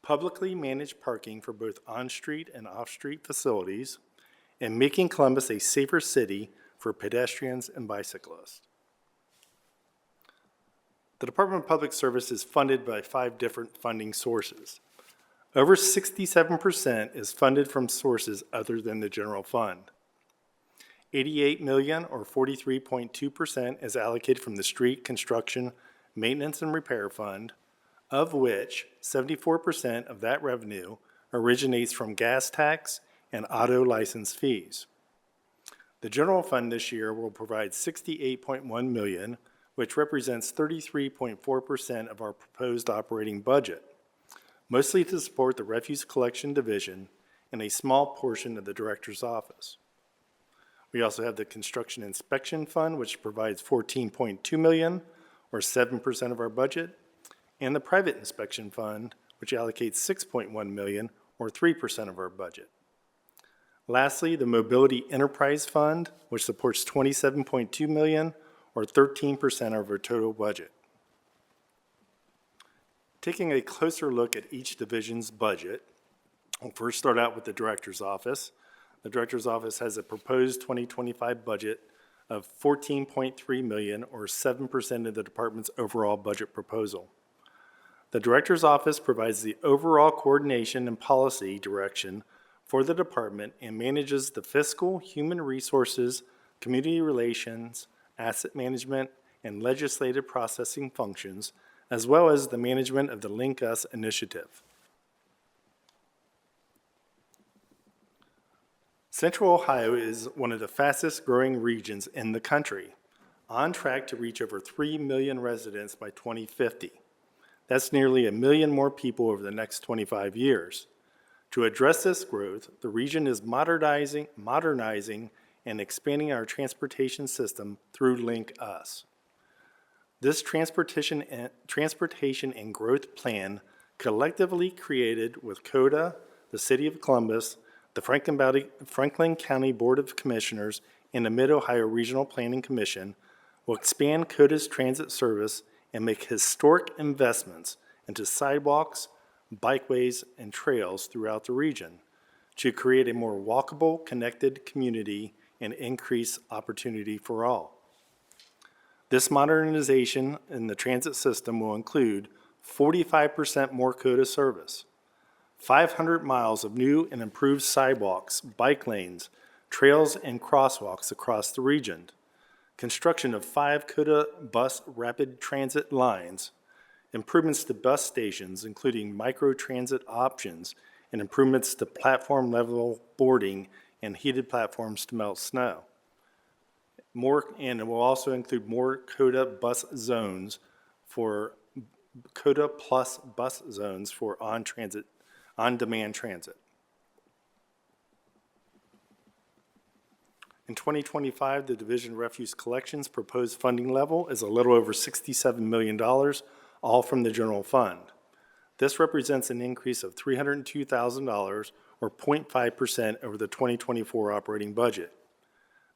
publicly managed parking for both on-street and off-street facilities, and making Columbus a safer city for pedestrians and bicyclists. The Department of Public Service is funded by 5 different funding sources. Over 67% is funded from sources other than the general fund. $88 million, or 43.2%, is allocated from the Street Construction Maintenance and Repair Fund, of which 74% of that revenue originates from gas tax and auto license fees. The general fund this year will provide $68.1 million, which represents 33.4% of our proposed operating budget, mostly to support the Refuse Collection Division and a small portion of the director's office. We also have the Construction Inspection Fund, which provides $14.2 million, or 7% of our budget, and the Private Inspection Fund, which allocates $6.1 million, or 3% of our budget. Lastly, the Mobility Enterprise Fund, which supports $27.2 million, or 13% of our total budget. Taking a closer look at each division's budget, we'll first start out with the Director's Office. The Director's Office has a proposed 2025 budget of $14.3 million, or 7% of the department's overall budget proposal. The Director's Office provides the overall coordination and policy direction for the department and manages the fiscal, human resources, community relations, asset management, and legislative processing functions, as well as the management of the Link Us initiative. Central Ohio is one of the fastest growing regions in the country, on track to reach over 3 million residents by 2050. That's nearly 1 million more people over the next 25 years. To address this growth, the region is modernizing and expanding our transportation system through Link Us. This transportation and growth plan, collectively created with CODA, the City of Columbus, the Franklin County Board of Commissioners, and the Mid-Ohio Regional Planning Commission, will expand CODA's transit service and make historic investments into sidewalks, bikeways, and trails throughout the region to create a more walkable, connected community and increase opportunity for all. This modernization in the transit system will include 45% more CODA service, 500 miles of new and improved sidewalks, bike lanes, trails, and crosswalks across the region, construction of 5 CODA bus rapid transit lines, improvements to bus stations, including micro-transit options, and improvements to platform-level boarding and heated platforms to melt snow. And it will also include more CODA bus zones for CODA plus bus zones for on-demand transit. In 2025, the Division of Refuse Collections proposed funding level is a little over $67 million, all from the general fund. This represents an increase of $302,000, or 0.5% over the 2024 operating budget.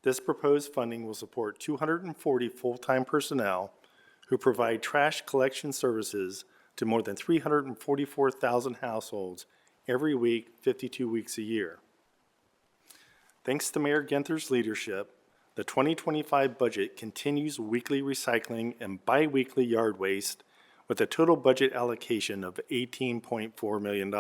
This proposed funding will support 240 full-time personnel who provide trash collection services to more than 344,000 households every week, 52 weeks a year. Thanks to Mayor Ginther's leadership, the 2025 budget continues weekly recycling and biweekly yard waste with a total budget allocation of $18.4 million.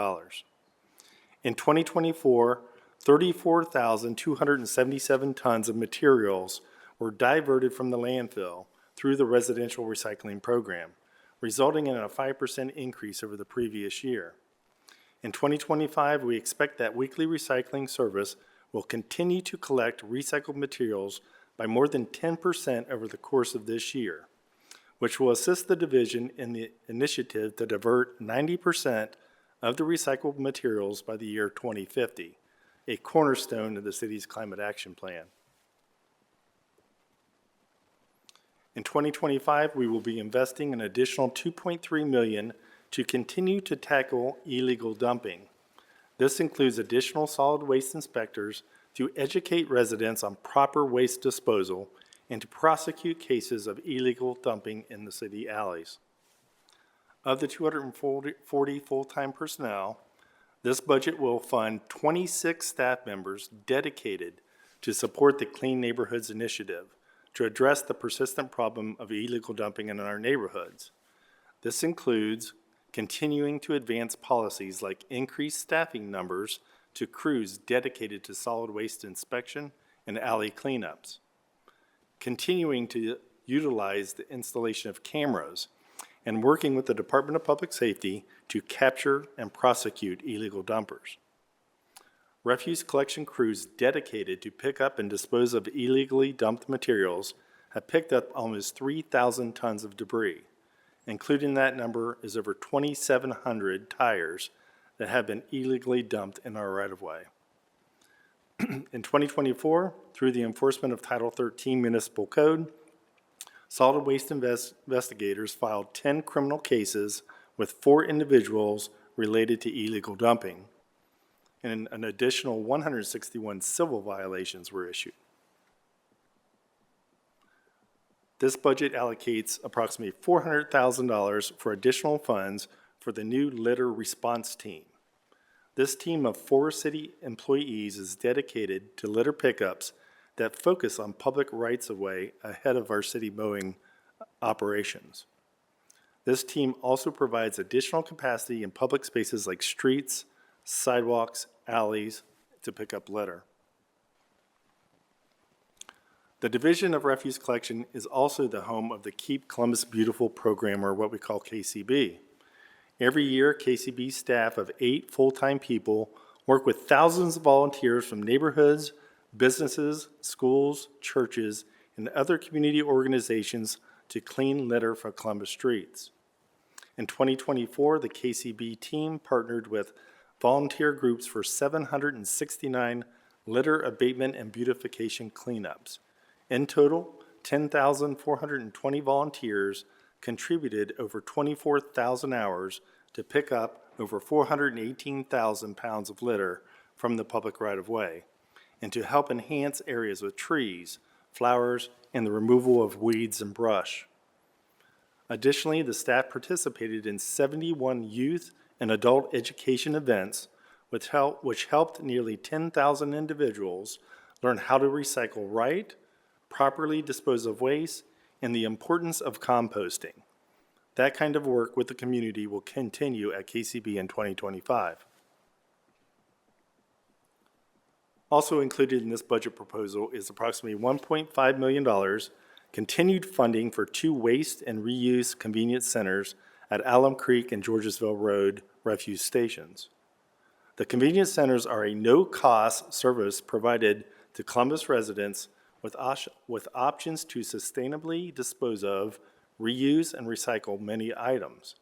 In 2024, 34,277 tons of materials were diverted from the landfill through the residential recycling program, resulting in a 5% increase over the previous year. In 2025, we expect that weekly recycling service will continue to collect recycled materials by more than 10% over the course of this year, which will assist the division in the initiative to divert 90% of the recycled materials by the year 2050, a cornerstone of the city's climate action plan. In 2025, we will be investing an additional $2.3 million to continue to tackle illegal dumping. This includes additional solid waste inspectors to educate residents on proper waste disposal and to prosecute cases of illegal dumping in the city alleys. Of the 240 full-time personnel, this budget will fund 26 staff members dedicated to support the Clean Neighborhoods Initiative to address the persistent problem of illegal dumping in our neighborhoods. This includes continuing to advance policies like increased staffing numbers to crews dedicated to solid waste inspection and alley cleanups, continuing to utilize the installation of cameras, and working with the Department of Public Safety to capture and prosecute illegal dumpers. Refuse collection crews dedicated to pick up and dispose of illegally dumped materials have picked up almost 3,000 tons of debris. Including that number is over 2,700 tires that have been illegally dumped in our right-of-way. In 2024, through the enforcement of Title 13 Municipal Code, solid waste investigators filed 10 criminal cases with 4 individuals related to illegal dumping, and an additional 161 civil violations were issued. This budget allocates approximately $400,000 for additional funds for the new litter response team. This team of 4 city employees is dedicated to litter pickups that focus on public rights-of-way ahead of our city mowing operations. This team also provides additional capacity in public spaces like streets, sidewalks, alleys to pick up litter. The Division of Refuse Collection is also the home of the Keep Columbus Beautiful program, or what we call KCB. Every year, KCB staff of 8 full-time people work with thousands of volunteers from neighborhoods, businesses, schools, churches, and other community organizations to clean litter for Columbus streets. In 2024, the KCB team partnered with volunteer groups for 769 litter abatement and beautification cleanups. In total, 10,420 volunteers contributed over 24,000 hours to pick up over 418,000 pounds of litter from the public right-of-way, and to help enhance areas with trees, flowers, and the removal of weeds and brush. Additionally, the staff participated in 71 youth and adult education events, which helped nearly 10,000 individuals learn how to recycle right, properly dispose of waste, and the importance of composting. That kind of work with the community will continue at KCB in 2025. Also included in this budget proposal is approximately $1.5 million continued funding for 2 waste and reuse convenience centers at Alum Creek and Georgesville Road refuse stations. The convenience centers are a no-cost service provided to Columbus residents with options to sustainably dispose of, reuse, and recycle many items.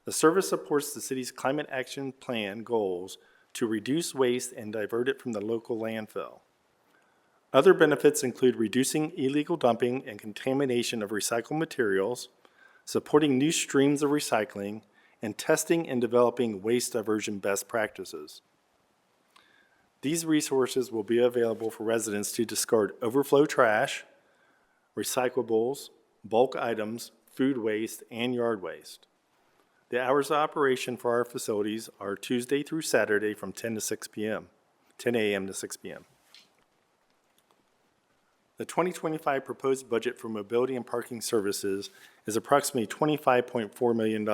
The service supports the city's climate action plan goals to reduce waste and divert it from the local landfill. Other benefits include reducing illegal dumping and contamination of recycled materials, supporting new streams of recycling, and testing and developing waste diversion best practices. These resources will be available for residents to discard overflow trash, recyclables, bulk items, food waste, and yard waste. The hours of operation for our facilities are Tuesday through Saturday from 10 a.m. to 6 p.m. The 2025 proposed budget for mobility and parking services is approximately $25.4 million,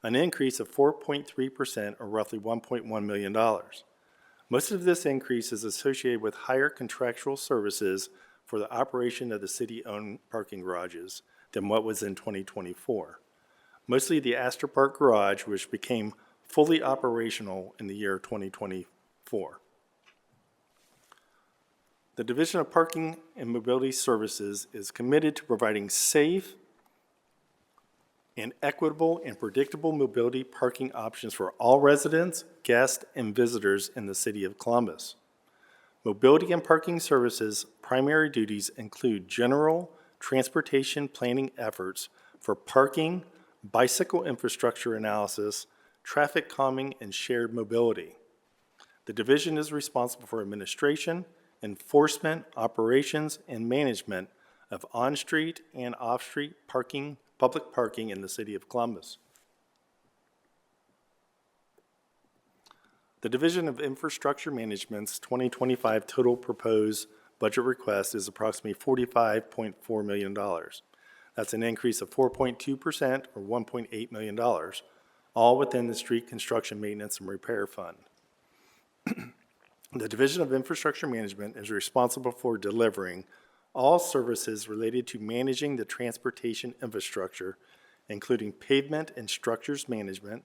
an increase of 4.3% or roughly $1.1 million. Most of this increase is associated with higher contractual services for the operation of the city-owned parking garages than what was in 2024. Mostly the Astor Park Garage, which became fully operational in the year 2024. The Division of Parking and Mobility Services is committed to providing safe and equitable and predictable mobility parking options for all residents, guests, and visitors in the city of Columbus. Mobility and parking services' primary duties include general transportation planning efforts for parking, bicycle infrastructure analysis, traffic calming, and shared mobility. The division is responsible for administration, enforcement, operations, and management of on-street and off-street parking, public parking in the city of Columbus. The Division of Infrastructure Management's 2025 total proposed budget request is approximately $45.4 million. That's an increase of 4.2% or $1.8 million, all within the Street Construction Maintenance and Repair Fund. The Division of Infrastructure Management is responsible for delivering all services related to managing the transportation infrastructure, including pavement and structures management,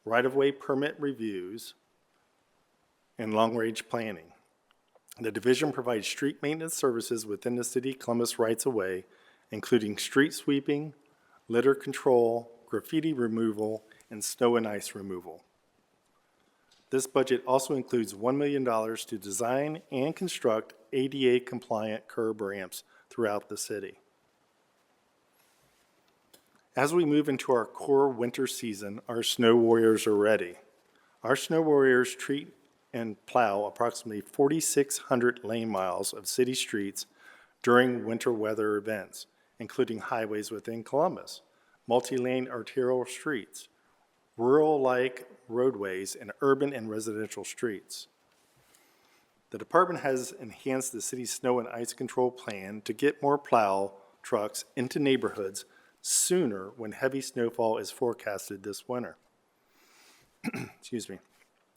right-of-way permit reviews, and long-range planning. The division provides street maintenance services within the city of Columbus rights-of-way, including street sweeping, litter control, graffiti removal, and snow and ice removal. This budget also includes $1 million to design and construct ADA-compliant curb ramps throughout the city. As we move into our core winter season, our snow warriors are ready. Our snow warriors treat and plow approximately 4,600 lane miles of city streets during winter weather events, including highways within Columbus, multi-lane arterial streets, rural-like roadways, and urban and residential streets. The department has enhanced the city's snow and ice control plan to get more plow trucks into neighborhoods sooner when heavy snowfall is forecasted this winter. Excuse me.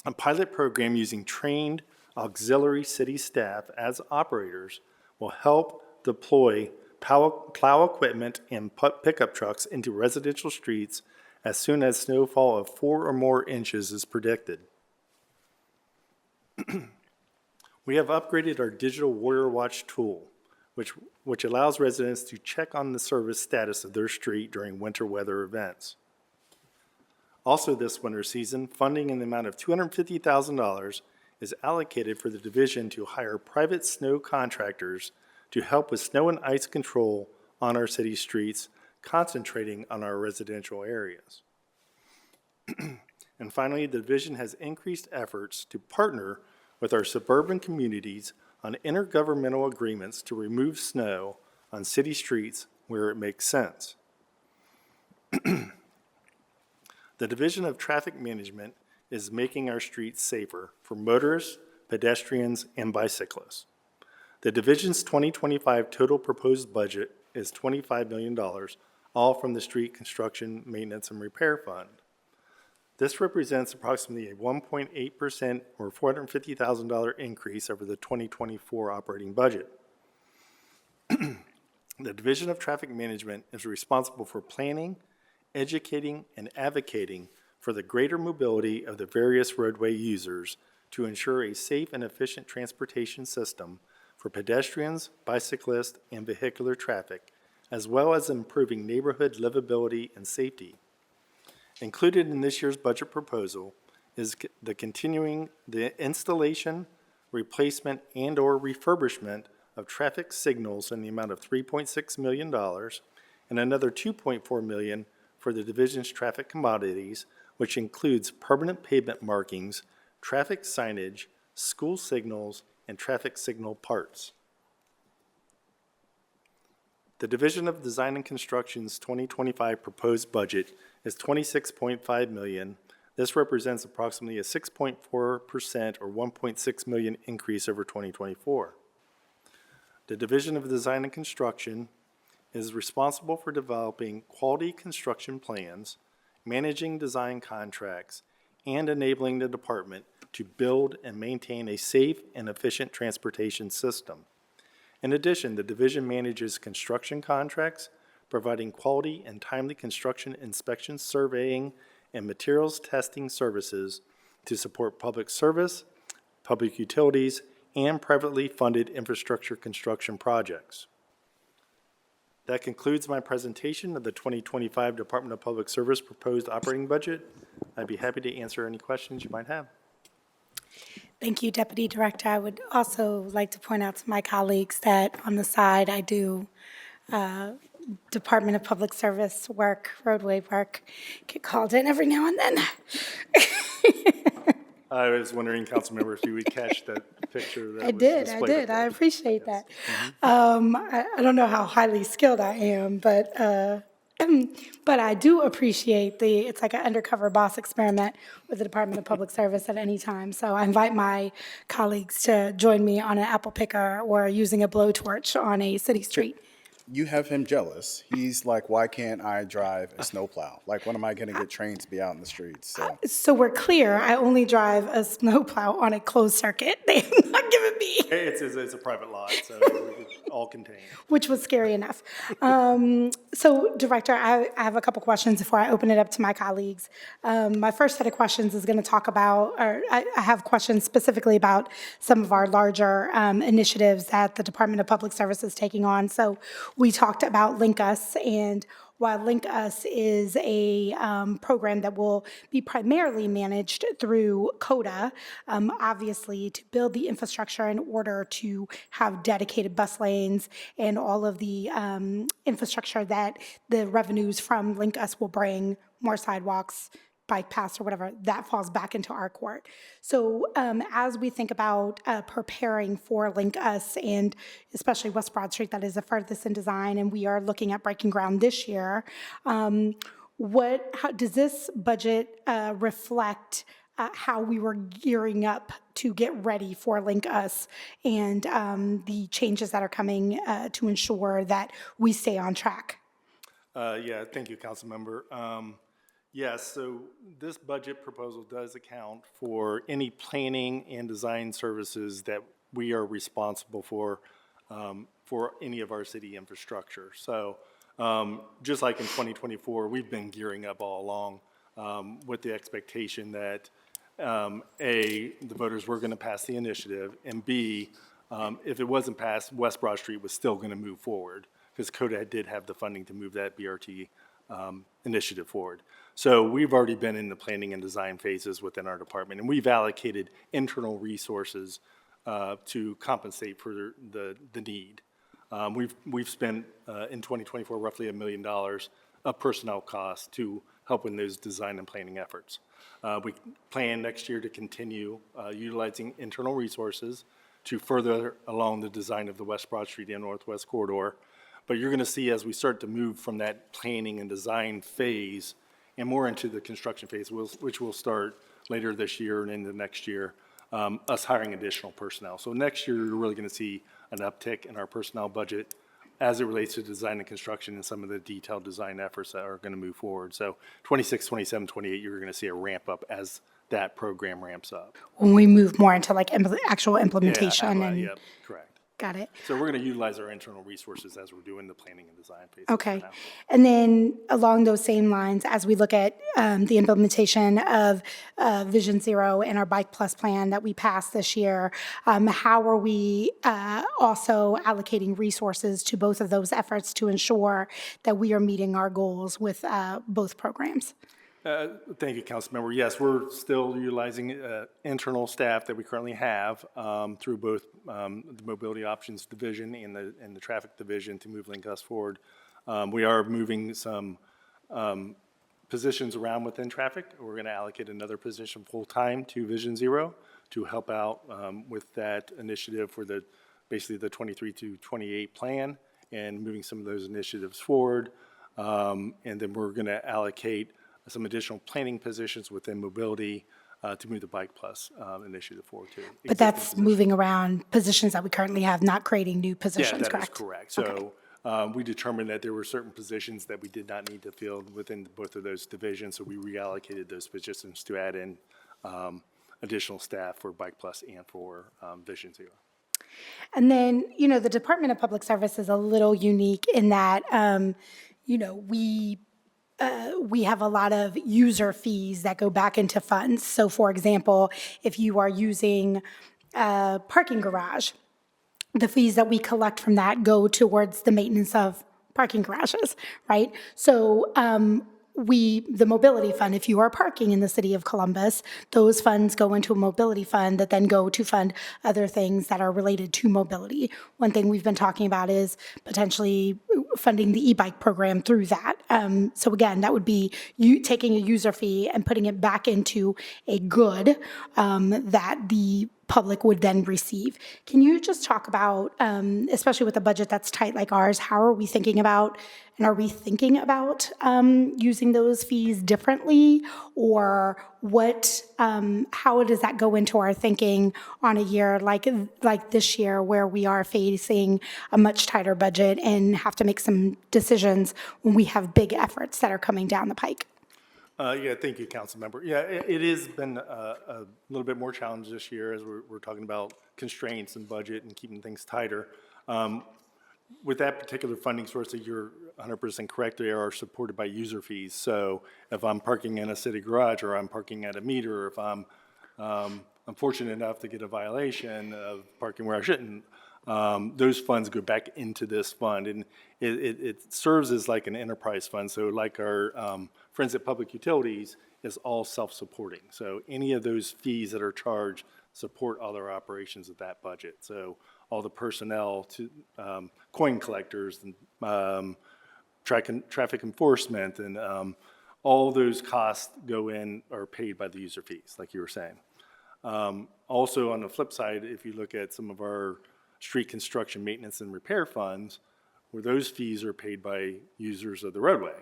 A pilot program using trained auxiliary city staff as operators will help deploy plow equipment and pickup trucks into residential streets as soon as snowfall of 4 or more inches is predicted. We have upgraded our digital Warrior Watch tool, which allows residents to check on the service status of their street during winter weather events. Also this winter season, funding in the amount of $250,000 is allocated for the division to hire private snow contractors to help with snow and ice control on our city streets, concentrating on our residential areas. And finally, the division has increased efforts to partner with our suburban communities on intergovernmental agreements to remove snow on city streets where it makes sense. The Division of Traffic Management is making our streets safer for motorists, pedestrians, and bicyclists. The division's 2025 total proposed budget is $25 million, all from the Street Construction, Maintenance, and Repair Fund. This represents approximately a 1.8% or $450,000 increase over the 2024 operating budget. The Division of Traffic Management is responsible for planning, educating, and advocating for the greater mobility of the various roadway users to ensure a safe and efficient transportation system for pedestrians, bicyclists, and vehicular traffic, as well as improving neighborhood livability and safety. Included in this year's budget proposal is the installation, replacement, and/or refurbishment of traffic signals in the amount of $3.6 million and another $2.4 million for the division's traffic commodities, which includes permanent pavement markings, traffic signage, school signals, and traffic signal parts. The Division of Design and Construction's 2025 proposed budget is $26.5 million. This represents approximately a 6.4% or $1.6 million increase over 2024. The Division of Design and Construction is responsible for developing quality construction plans, managing design contracts, and enabling the department to build and maintain a safe and efficient transportation system. In addition, the division manages construction contracts, providing quality and timely construction inspection, surveying, and materials testing services to support public service, public utilities, and privately funded infrastructure construction projects. That concludes my presentation of the 2025 Department of Public Service proposed operating budget. I'd be happy to answer any questions you might have. Thank you, Deputy Director. I would also like to point out to my colleagues that on the side, I do Department of Public Service work, roadway work, get called in every now and then. I was wondering, Councilmember, if you would catch that picture that I was did. displayed up I there. appreciate that. I don't know how highly skilled I am, but I do appreciate it's like an undercover boss experiment with the Department of Public Service at any time. So I invite my colleagues to join me on an apple picker or using a blowtorch on a city street. You have him jealous. He's like, why can't I drive a snowplow? Like, when am I going to get trained to be out in the streets? So we're clear, I only drive a snowplow on a closed circuit. They have not given me, It's a private lot, so we're all contained. which was scary enough. So Director, I have a couple questions before I open it up to my colleagues. My first set of questions is going to talk about, or I have questions specifically about some of our larger initiatives that the Department of Public Service is taking on. So we talked about Link Us, and while Link Us is a program that will be primarily managed through CODA, obviously to build the infrastructure in order to have dedicated bus lanes and all of the infrastructure that the revenues from Link Us will bring, more sidewalks, bike paths or whatever, that falls back into our court. So as we think about preparing for Link Us and especially West Broad Street, that is the furthest in design, and we are looking at breaking ground this year, how does this budget reflect how we were gearing up to get ready for Link Us and the changes that are coming to ensure that we stay on track? Yeah, thank you, Councilmember. Yes, so this budget proposal does account for any planning and design services that we are responsible for any of our city infrastructure. So just like in 2024, we've been gearing up all along with the expectation that A, the voters were going to pass the initiative, and B, if it wasn't passed, West Broad Street was still going to move forward because CODA did have the funding to move that BRT initiative forward. So we've already been in the planning and design phases within our department, and we've allocated internal resources to compensate for the need. We've spent in 2024 roughly $1 million of personnel costs to help in those design and planning efforts. We plan next year to continue utilizing internal resources to further along the design of the West Broad Street and Northwest Corridor. But you're going to see as we start to move from that planning and design phase and more into the construction phase, which will start later this year and into next year, us hiring additional personnel. So next year, you're really going to see an uptick in our personnel budget as it relates to design and construction and some of the detailed design efforts that are going to move forward. So 26, 27, 28, you're going to see a ramp up as that program ramps up. When we move more into like actual implementation and, Yep, correct. got it. So we're going to utilize our internal resources as we're doing the planning and design phase. Okay. And then along those same lines, as we look at the implementation of Vision Zero and our Bike Plus plan that we passed this year, how are we also allocating resources to both of those efforts to ensure that we are meeting our goals with both programs? Thank you, Councilmember. Yes, we're still utilizing internal staff that we currently have through both the Mobility Options Division and the Traffic Division to move Link Us forward. We are moving some positions around within traffic. We're going to allocate another position full-time to Vision Zero to help out with that initiative for basically the 23 to 28 plan and moving some of those initiatives forward. And then we're going to allocate some additional planning positions within mobility to move the Bike Plus initiative forward too. But that's moving around positions that we currently have, not creating new positions, Yeah, that is correct? correct. So we determined that there were certain positions that we did not need to fill within both of those divisions, so we reallocated those positions to add in additional staff for Bike Plus and for Vision Zero. And then, the Department of Public Service is a little unique in that, we have a lot of user fees that go back into funds. So for example, if you are using a parking garage, the fees that we collect from that go towards the maintenance of parking garages, right? So the mobility fund, if you are parking in the city of Columbus, those funds go into a mobility fund that then go to fund other things that are related to mobility. One thing we've been talking about is potentially funding the e-bike program through that. So again, that would be you taking a user fee and putting it back into a good that the public would then receive. Can you just talk about, especially with a budget that's tight like ours, how are we thinking about, and are we thinking about using those fees differently, or what? How does that go into our thinking on a year like this year, where we are facing a much tighter budget and have to make some decisions when we have big efforts that are coming down the pike? Yeah, thank you, Councilmember. Yeah, it has been a little bit more challenged this year as we're talking about constraints and budget and keeping things tighter. With that particular funding source, that you're 100% correct, they are supported by user fees. So if I'm parking in a city garage, or I'm parking at a meter, or if I'm fortunate enough to get a violation of parking where I shouldn't, those funds go back into this fund, and it serves as like an enterprise fund. So like our Friends at Public Utilities is all self-supporting. So any of those fees that are charged support other operations of that budget. So all the personnel to coin collectors and traffic enforcement and all those costs go in are paid by the user fees, like you were saying. Also, on the flip side, if you look at some of our street construction maintenance and repair funds, where those fees are paid by users of the roadway.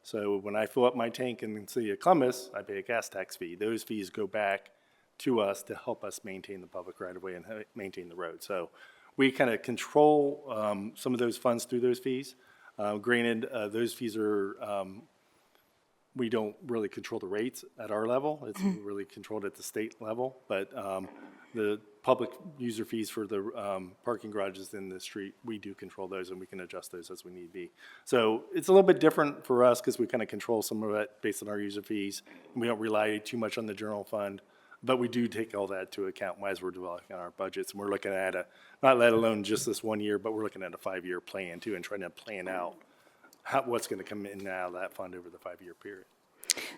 So when I fill up my tank in the city of Columbus, I pay a gas tax fee. Those fees go back to us to help us maintain the public right-of-way and maintain the road. So we kind of control some of those funds through those fees. Granted, those fees are, we don't really control the rates at our level. It's really controlled at the state level. But the public user fees for the parking garages in the street, we do control those, and we can adjust those as we need be. So it's a little bit different for us because we kind of control some of it based on our user fees. And we don't rely too much on the general fund. But we do take all that into account as we're developing our budgets. And we're looking at not let alone just this 1 year, but we're looking at a 5-year plan too, and trying to plan out what's going to come in and out of that fund over the 5-year period.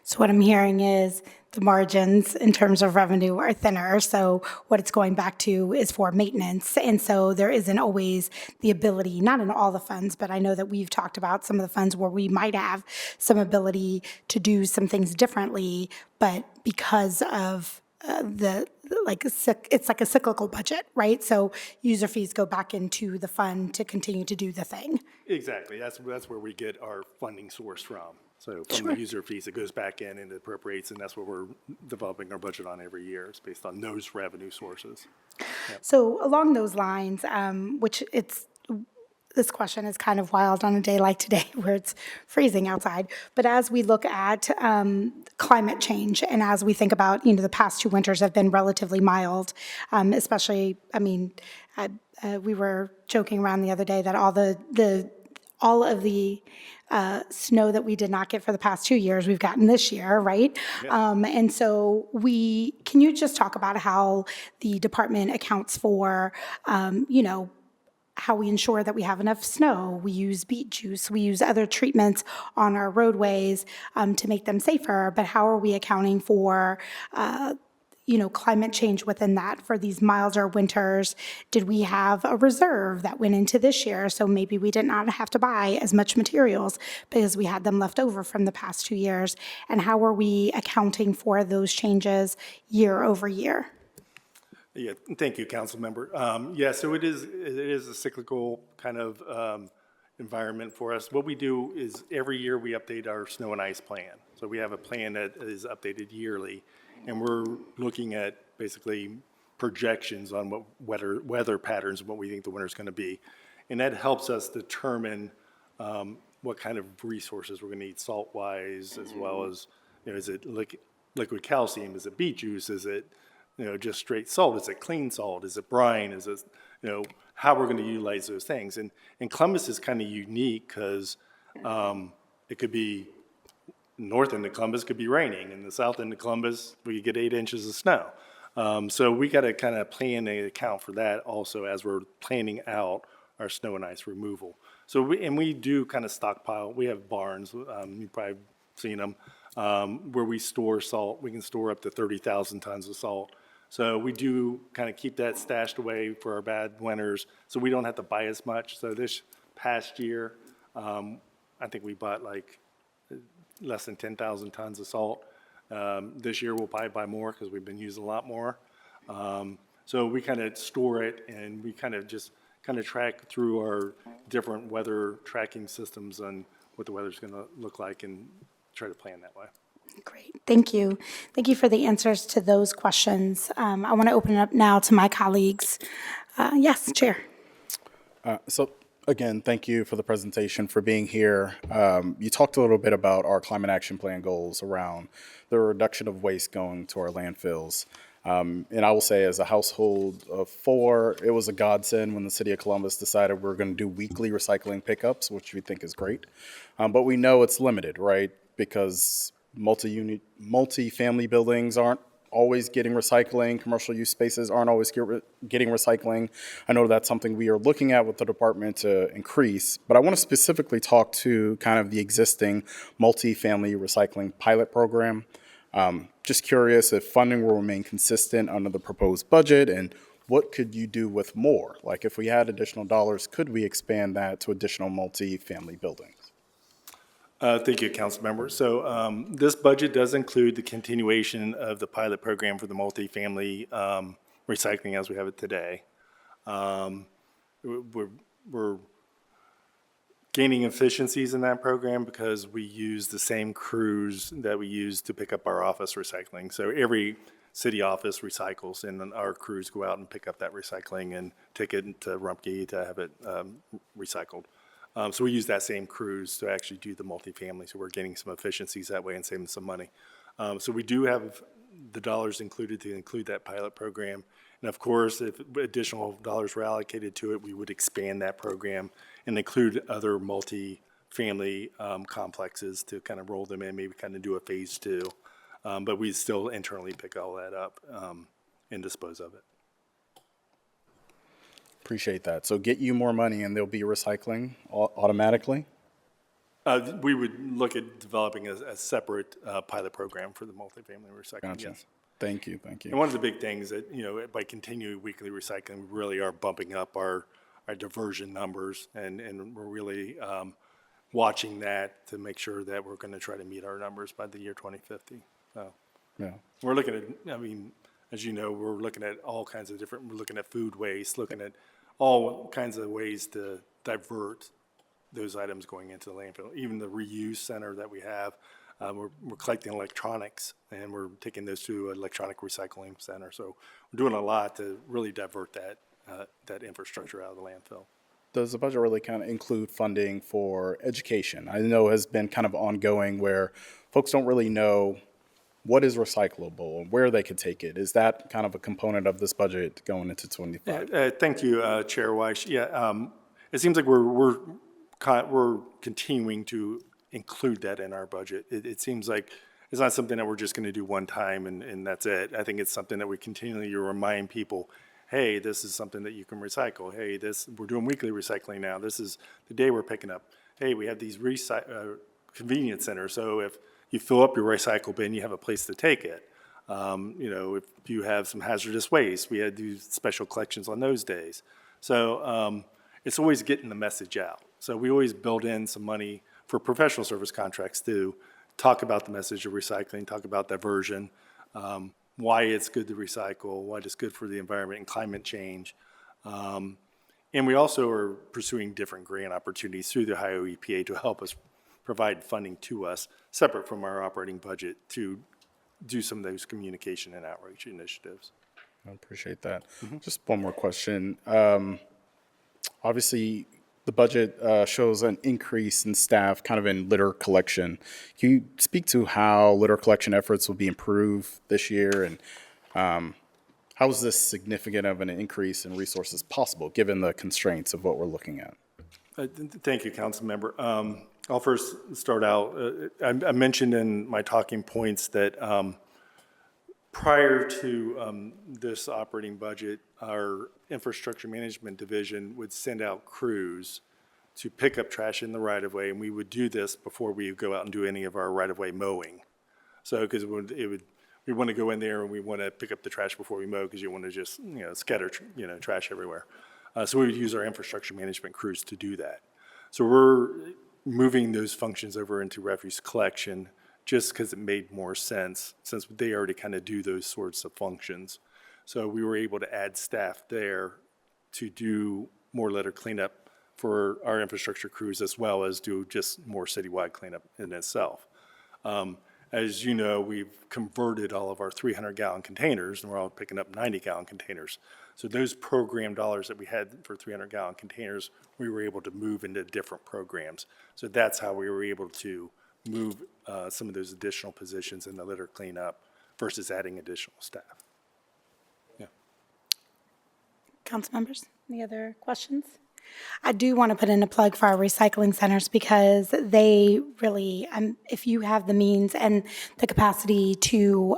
So what I'm hearing is the margins in terms of revenue are thinner. So what it's going back to is for maintenance. And so there isn't always the ability, not in all the funds, but I know that we've talked about some of the funds where we might have some ability to do some things differently, but because of it's like a cyclical budget, right? So user fees go back into the fund to continue to do the thing. Exactly. That's where we get our funding source from. So from the user fees, it goes back in and it appropriates, and that's what we're developing our budget on every year. It's based on those revenue sources. So along those lines, this question is kind of wild on a day like today where it's freezing outside. But as we look at climate change and as we think about, the past 2 winters have been relatively mild, especially, we were joking around the other day that all of the snow that we did not get for the past 2 years, we've gotten this year, right? Yeah. And so can you just talk about how the department accounts for, how we ensure that we have enough snow? We use beet juice, we use other treatments on our roadways to make them safer, but how are we accounting for climate change within that for these milder winters? Did we have a reserve that went into this year? So maybe we did not have to buy as much materials because we had them left over from the past 2 years. And how are we accounting for those changes year over year? Yeah, thank you, council member. So it is a cyclical kind of environment for us. What we do is every year we update our snow and ice plan. So we have a plan that is updated yearly. And we're looking at basically projections on what weather patterns and what we think the winter's going to be. And that helps us determine what kind of resources we're going to need salt-wise, as well as, is it liquid calcium? Is it beet juice? Is it, just straight salt? Is it clean salt? Is it brine? Is it, how we're going to utilize those things? And Columbus is kind of unique because it could be north end of Columbus could be raining. In the south end of Columbus, we could get 8 inches of snow. So we got to kind of plan and account for that also as we're planning out our snow and ice removal. So we do kind of stockpile. We have barns, you've probably seen them, where we store salt. We can store up to 30,000 tons of salt. So we do kind of keep that stashed away for our bad winters so we don't have to buy as much. So this past year, I think we bought like less than 10,000 tons of salt. This year we'll probably buy more because we've been using a lot more. So we kind of store it, and we kind of just track through our different weather tracking systems on what the weather's going to look like and try to plan that way. Great, thank you. Thank you for the answers to those questions. I want to open it up now to my colleagues. Yes, Chair. Again, thank you for the presentation, for being here. You talked a little bit about our climate action plan goals around the reduction of waste going to our landfills. And I will say, as a household of 4, it was a godsend when the city of Columbus decided we're going to do weekly recycling pickups, which we think is great. But we know it's limited, right? Because multi-family buildings aren't always getting recycling. Commercial use spaces aren't always getting recycling. I know that's something we are looking at with the department to increase, but I want to specifically talk to kind of the existing multifamily recycling pilot program. Just curious if funding will remain consistent under the proposed budget, and what could you do with more? Like if we had additional dollars, could we expand that to additional multifamily buildings? Thank you, council member. So this budget does include the continuation of the pilot program for the multifamily recycling as we have it today. We're gaining efficiencies in that program because we use the same crews that we use to pick up our office recycling. So every city office recycles, and then our crews go out and pick up that recycling and take it to Rumpke to have it recycled. So we use that same crews to actually do the multifamily, so we're getting some efficiencies that way and saving some money. So we do have the dollars included to include that pilot program. And of course, if additional dollars were allocated to it, we would expand that program and include other multifamily complexes to kind of roll them in, maybe kind of do a phase 2. But we still internally pick all that up and dispose of it. Appreciate that. So get you more money and there'll be recycling automatically? We would look at developing a separate pilot program for the multifamily recycling, Gotcha. yes. Thank you, thank And you. one of the big things that, by continuing weekly recycling, we really are bumping up our diversion numbers, and we're really watching that to make sure that we're going to try to meet our numbers by the year 2050. So Yeah. we're looking at, as you know, we're looking at all kinds of we're looking at food waste, looking at all kinds of ways to divert those items going into the landfill. Even the reuse center that we have, we're collecting electronics, and we're taking those to an electronic recycling center. So we're doing a lot to really divert that infrastructure out of the landfill. Does the budget really kind of include funding for education? I know has been kind of ongoing where folks don't really know what is recyclable and where they could take it. Is that kind of a component of this budget going into 25? Thank you, Chair Weiss. Yeah, it seems like we're continuing to include that in our budget. It seems like it's not something that we're just going to do one time and that's it. I think it's something that we continually remind people, hey, this is something that you can recycle. Hey, we're doing weekly recycling now. This is the day we're picking up. Hey, we have these convenience centers. So if you fill up your recycle bin, you have a place to take it. If you have some hazardous waste, we had to do special collections on those days. So it's always getting the message out. So we always build in some money for professional service contracts to talk about the message of recycling, talk about diversion, why it's good to recycle, why it's good for the environment and climate change. And we also are pursuing different grant opportunities through the Ohio EPA to help us provide funding to us, separate from our operating budget, to do some of those communication and outreach initiatives. I appreciate that. Just one more question. Obviously, the budget shows an increase in staff kind of in litter collection. Can you speak to how litter collection efforts will be improved this year, and how is this significant of an increase in resources possible given the constraints of what we're looking at? Thank you, council member. I'll first start out. I mentioned in my talking points that prior to this operating budget, our infrastructure management division would send out crews to pick up trash in the right-of-way, and we would do this before we go out and do any of our right-of-way mowing. So, because we want to go in there and we want to pick up the trash before we mow, because you want to just scatter trash everywhere. So we would use our infrastructure management crews to do that. So we're moving those functions over into refuse collection just because it made more sense, since they already kind of do those sorts of functions. So we were able to add staff there to do more litter cleanup for our infrastructure crews, as well as do just more citywide cleanup in itself. As you know, we've converted all of our 300-gallon containers, and we're all picking up 90-gallon containers. So those program dollars that we had for 300-gallon containers, we were able to move into different programs. So that's how we were able to move some of those additional positions in the litter cleanup versus adding additional staff. Yeah. Council members, any other questions? I do want to put in a plug for our recycling centers because they really, if you have the means and the capacity to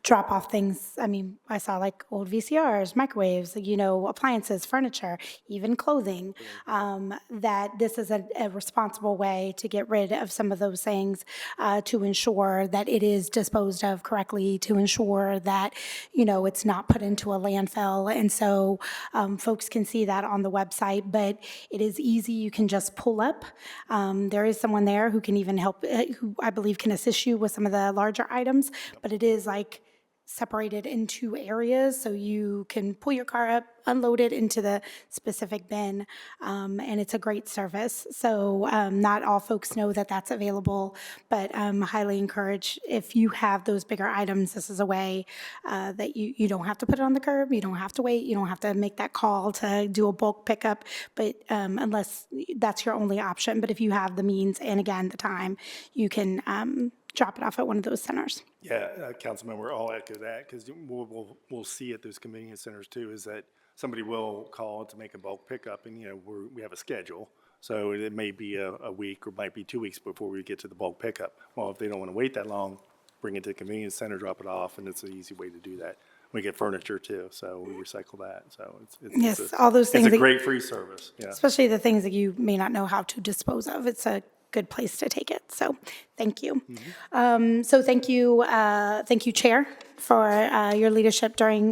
drop off things, I mean, I saw like old VCRs, microwaves, appliances, furniture, even clothing, that this is a responsible way to get rid of some of those things, to ensure that it is disposed of correctly, to ensure that, it's not put into a landfill. And so folks can see that on the website, but it is easy. You can just pull up. There is someone there who can even help, who I believe can assist you with some of the larger items, but it is like separated into areas, so you can pull your car up, unload it into the specific bin, and it's a great service. So not all folks know that that's available, but highly encourage, if you have those bigger items, this is a way that you don't have to put it on the curb, you don't have to wait, you don't have to make that call to do a bulk pickup, but unless that's your only option. But if you have the means and, again, the time, you can drop it off at one of those centers. Yeah, Councilmember, I'll echo that, because we'll see at those convenience centers too, is that somebody will call to make a bulk pickup, and, we have a schedule. So it may be a week or might be 2 weeks before we get to the bulk pickup. Well, if they don't want to wait that long, bring it to the convenience center, drop it off, and it's an easy way to do that. We get furniture too, so we recycle that. So Yes, all those things It's a that- great free service, yeah. Especially the things that you may not know how to dispose of. It's a good place to take it. So thank you. So thank you, Chair, for your leadership during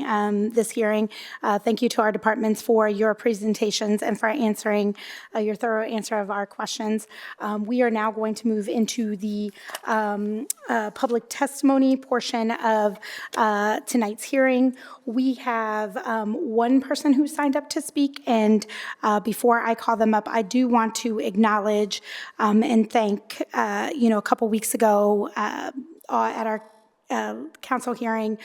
this hearing. Thank you to our departments for your presentations and for answering your thorough answer of our questions. We are now going to move into the public testimony portion of tonight's hearing. We have one person who signed up to speak, and before I call them up, I do want to acknowledge and thank, a couple weeks ago at our council hearing,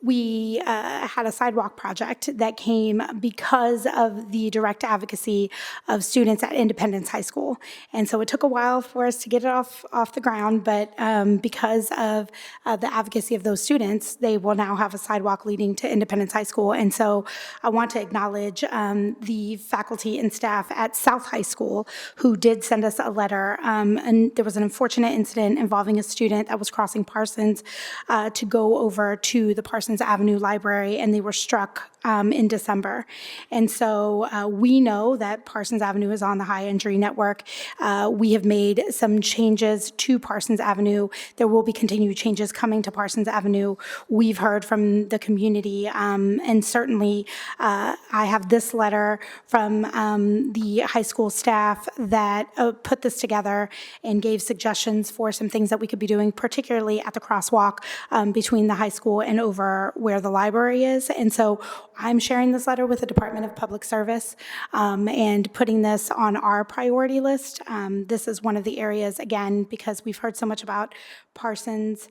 we had a sidewalk project that came because of the direct advocacy of students at Independence High School. And so it took a while for us to get it off the ground, but because of the advocacy of those students, they will now have a sidewalk leading to Independence High School. And so I want to acknowledge the faculty and staff at South High School who did send us a letter. And there was an unfortunate incident involving a student that was crossing Parsons to go over to the Parsons Avenue Library, and they were struck in December. And so we know that Parsons Avenue is on the high injury network. We have made some changes to Parsons Avenue. There will be continued changes coming to Parsons Avenue. We've heard from the community, and certainly I have this letter from the high school staff that put this together and gave suggestions for some things that we could be doing, particularly at the crosswalk between the high school and over where the library is. And so I'm sharing this letter with the Department of Public Service and putting this on our priority list. This is one of the areas, again, because we've heard so much about Parsons,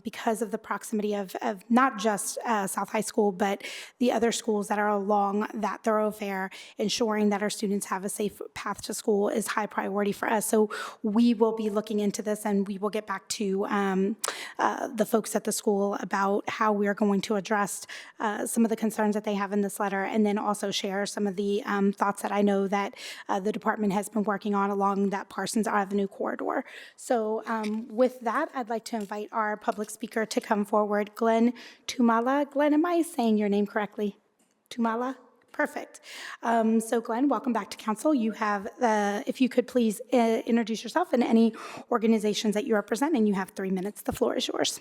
because of the proximity of not just South High School, but the other schools that are along that thoroughfare. Ensuring that our students have a safe path to school is high priority for us. So we will be looking into this, and we will get back to the folks at the school about how we are going to address some of the concerns that they have in this letter, and then also share some of the thoughts that I know that the department has been working on along that Parsons Avenue corridor. So with that, I'd like to invite our public speaker to come forward, Glenn Tumala. Glenn, am I saying your name correctly? Tumala? Perfect. So Glenn, welcome back to council. You have, if you could please introduce yourself and any organizations that you represent, and you have 3 minutes. The floor is yours.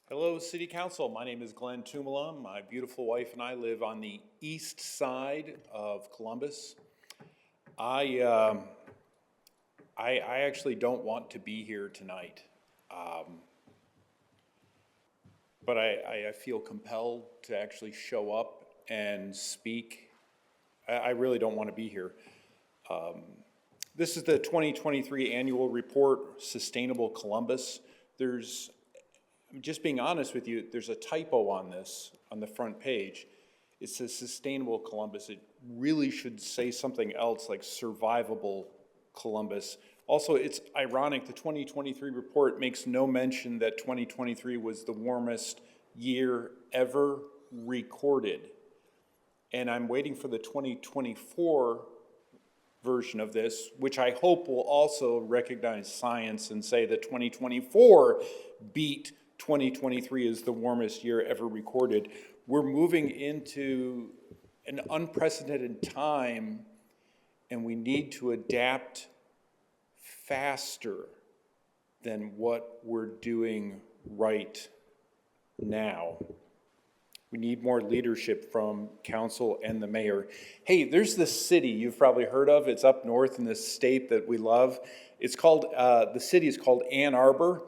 Hello, City Council. My name is Glenn Tumala. My beautiful wife and I live on the east side of Columbus. I actually don't want to be here tonight, but I feel compelled to actually show up and speak. I really don't want to be here. This is the 2023 annual report, Sustainable Columbus. I'm just being honest with you, there's a typo on this, on the front page. It says Sustainable Columbus. It really should say something else like Survivable Columbus. Also, it's ironic, the 2023 report makes no mention that 2023 was the warmest year ever recorded. And I'm waiting for the 2024 version of this, which I hope will also recognize science and say that 2024 beat 2023 as the warmest year ever recorded. We're moving into an unprecedented time, and we need to adapt faster than what we're doing right now. We need more leadership from council and the mayor. Hey, there's this city you've probably heard of. It's up north in this state that we love. It's called, the city is called Ann Arbor.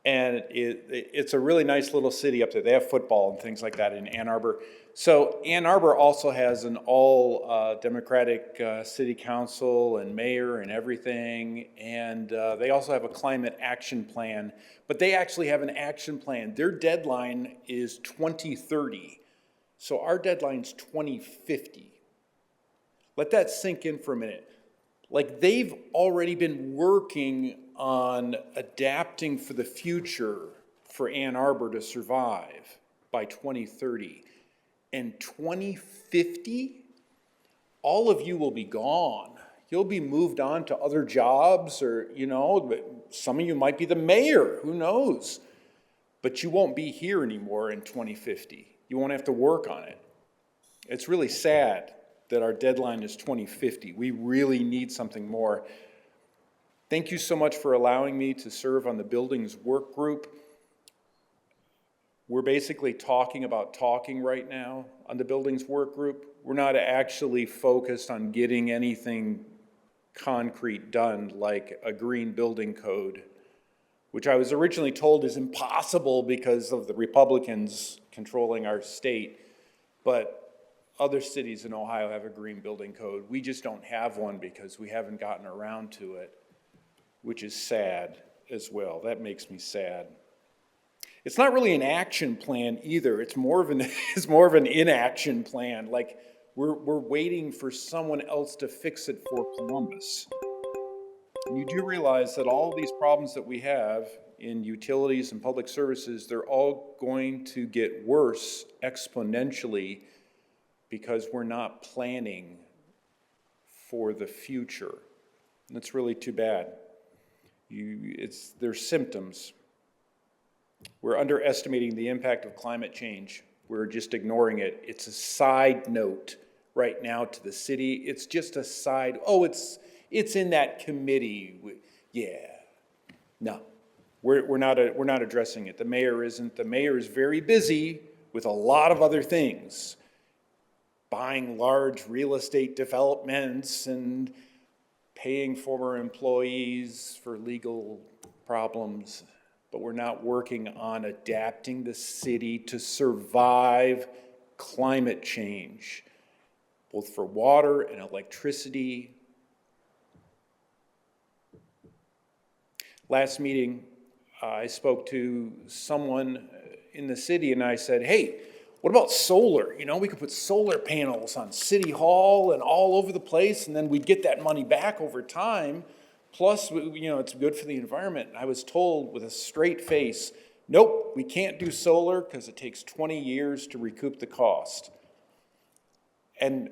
And it's a really nice little city up there. They have football and things like that in Ann Arbor. So Ann Arbor also has an all Democratic city council and mayor and everything. And they also have a climate action plan. But they actually have an action plan. Their deadline is 2030. So our deadline's 2050. Let that sink in for a minute. Like, they've already been working on adapting for the future for Ann Arbor to survive by 2030. And 2050, all of you will be gone. You'll be moved on to other jobs, or, you know, some of you might be the mayor, who knows? But you won't be here anymore in 2050. You won't have to work on it. It's really sad that our deadline is 2050. We really need something more. Thank you so much for allowing me to serve on the buildings work group. We're basically talking about talking right now on the buildings work group. We're not actually focused on getting anything concrete done, like a green building code, which I was originally told is impossible because of the Republicans controlling our state. But other cities in Ohio have a green building code. We just don't have one because we haven't gotten around to it, which is sad as well. That makes me sad. It's not really an action plan either. It's more of an inaction plan. Like, we're waiting for someone else to fix it for Columbus. And you do realize that all these problems that we have in utilities and public services, they're all going to get worse exponentially because we're not planning for the future. And that's really too bad. There's symptoms. We're underestimating the impact of climate change. We're just ignoring it. It's a side note right now to the city. It's just a side, it's in that committee. Yeah. No. We're not addressing it. The mayor isn't. The mayor is very busy with a lot of other things. Buying large real estate developments and paying former employees for legal problems, but we're not working on adapting the city to survive climate change, both for water and electricity. Last meeting, I spoke to someone in the city and I said, hey, what about solar? You know, we could put solar panels on City Hall and all over the place, and then we'd get that money back over time. Plus, you know, it's good for the environment. And I was told with a straight face, nope, we can't do solar because it takes 20 years to recoup the cost. And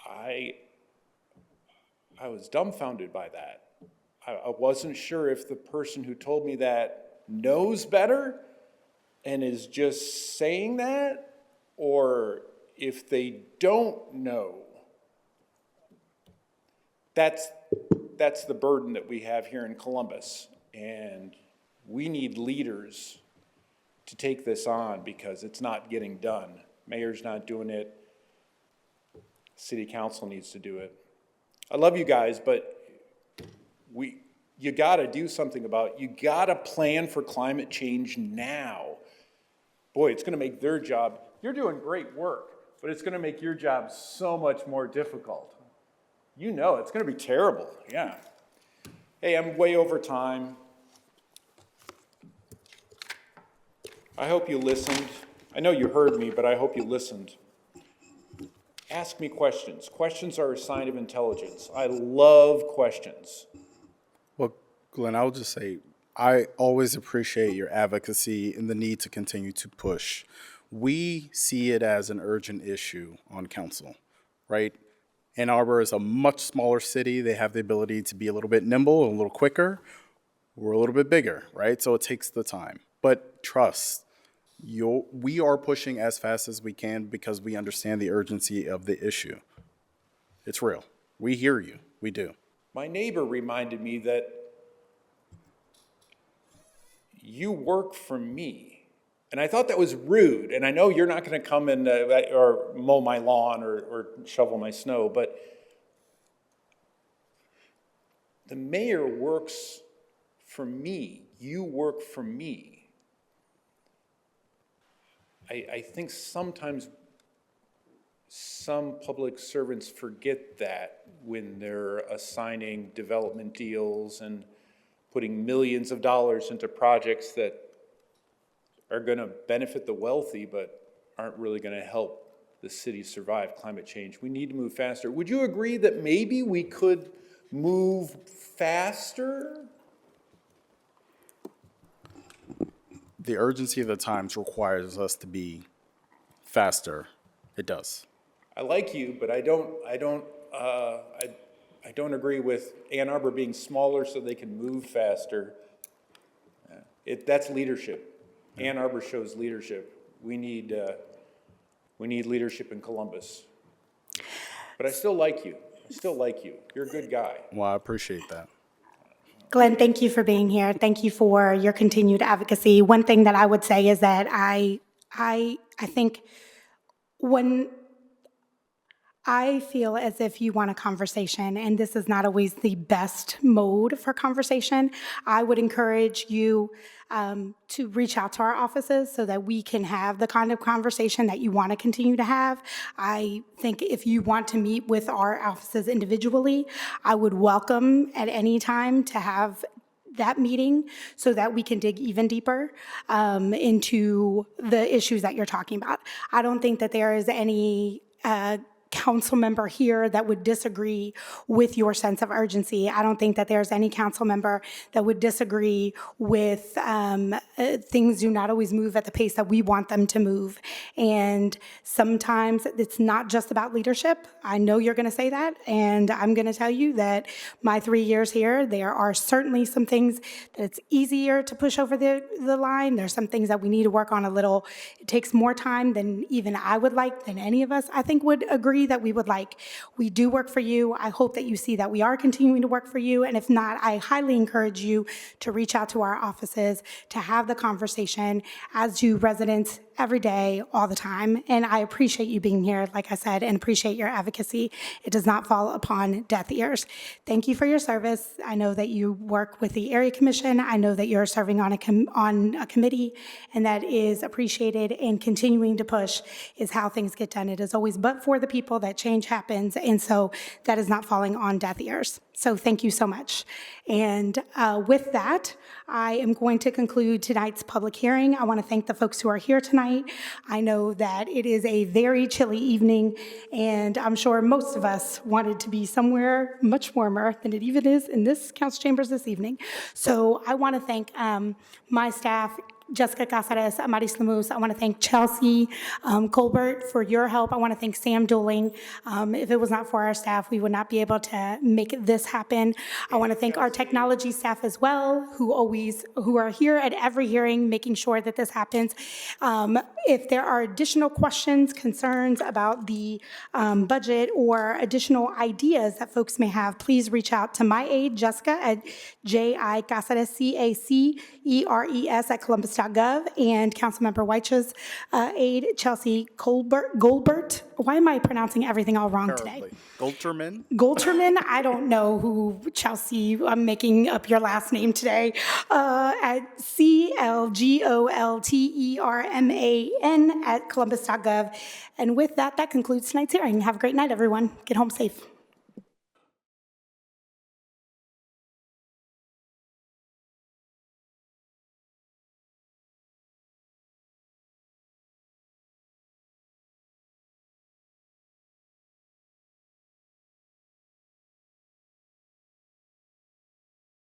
I was dumbfounded by that. I wasn't sure if the person who told me that knows better and is just saying that, or if they don't know. That's the burden that we have here in Columbus, and we need leaders to take this on because it's not getting done. Mayor's not doing it. City council needs to do it. I love you guys, but you gotta do something about it. You gotta plan for climate change now. Boy, it's gonna make their job, you're doing great work, but it's gonna make your job so much more difficult. You know, it's gonna be terrible, yeah. Hey, I'm way over time. I hope you listened. I know you heard me, but I hope you listened. Ask me questions. Questions are a sign of intelligence. I love questions. Well, Glenn, I'll just say, I always appreciate your advocacy and the need to continue to push. We see it as an urgent issue on council, right? Ann Arbor is a much smaller city. They have the ability to be a little bit nimble, a little quicker. We're a little bit bigger, right? So it takes the time. But trust, we are pushing as fast as we can because we understand the urgency of the issue. It's real. We hear you. We do. My neighbor reminded me that you work for me. And I thought that was rude. And I know you're not going to come and or mow my lawn or shovel my snow, but the mayor works for me. You work for me. I think sometimes some public servants forget that when they're assigning development deals and putting millions of dollars into projects that are going to benefit the wealthy but aren't really going to help the city survive climate change. We need to move faster. Would you agree that maybe we could move faster? The urgency of the times requires us to be faster. It does. I like you, but I don't agree with Ann Arbor being smaller so they can move faster. That's leadership. Ann Arbor shows leadership. We need leadership in Columbus. But I still like you. You're a good guy. Well, I appreciate that. Glenn, thank you for being here. Thank you for your continued advocacy. One thing that I would say is that I think when I feel as if you want a conversation, and this is not always the best mode for conversation, I would encourage you to reach out to our offices so that we can have the kind of conversation that you want to continue to have. I think if you want to meet with our offices individually, I would welcome at any time to have that meeting so that we can dig even deeper into the issues that you're talking about. I don't think that there is any council member here that would disagree with your sense of urgency. I don't think that there's any council member that would disagree with things do not always move at the pace that we want them to move. And sometimes it's not just about leadership. I know you're going to say that, and I'm going to tell you that my 3 years here, there are certainly some things that it's easier to push over the line. There's some things that we need to work on a little. It takes more time than even I would like, than any of us, I think, would agree that we would like. We do work for you. I hope that you see that we are continuing to work for you. And if not, I highly encourage you to reach out to our offices to have the conversation, as do residents every day, all the time. And I appreciate you being here, like I said, and appreciate your advocacy. It does not fall upon deaf ears. Thank you for your service. I know that you work with the Area Commission. I know that you're serving on a committee, and that is appreciated, and continuing to push is how things get done. It is always but for the people that change happens, and so that is not falling on deaf ears. So thank you so much. And with that, I am going to conclude tonight's public hearing. I want to thank the folks who are here tonight. I know that it is a very chilly evening, and I'm sure most of us wanted to be somewhere much warmer than it even is in this council chambers this evening. So I want to thank my staff, Jessica Casares, Amaris Lemus. I want to thank Chelsea Colbert for your help. I want to thank Sam Dooling. If it was not for our staff, we would not be able to make this happen. I want to thank our technology staff as well, who are here at every hearing, making sure that this happens. If there are additional questions, concerns about the budget, or additional ideas that folks may have, please reach out to my aide, Jessica, at JICaceres, CACERES at Columbus.gov, and Councilmember Weich's aide, Chelsea Goldbert. Why am I pronouncing everything all wrong today? Golterman, I don't know who, Chelsea, I'm making up your last name today, at CLGOLTERMAN at Columbus.gov. And with that, that concludes tonight's hearing. Have a great night, everyone. Get home safe.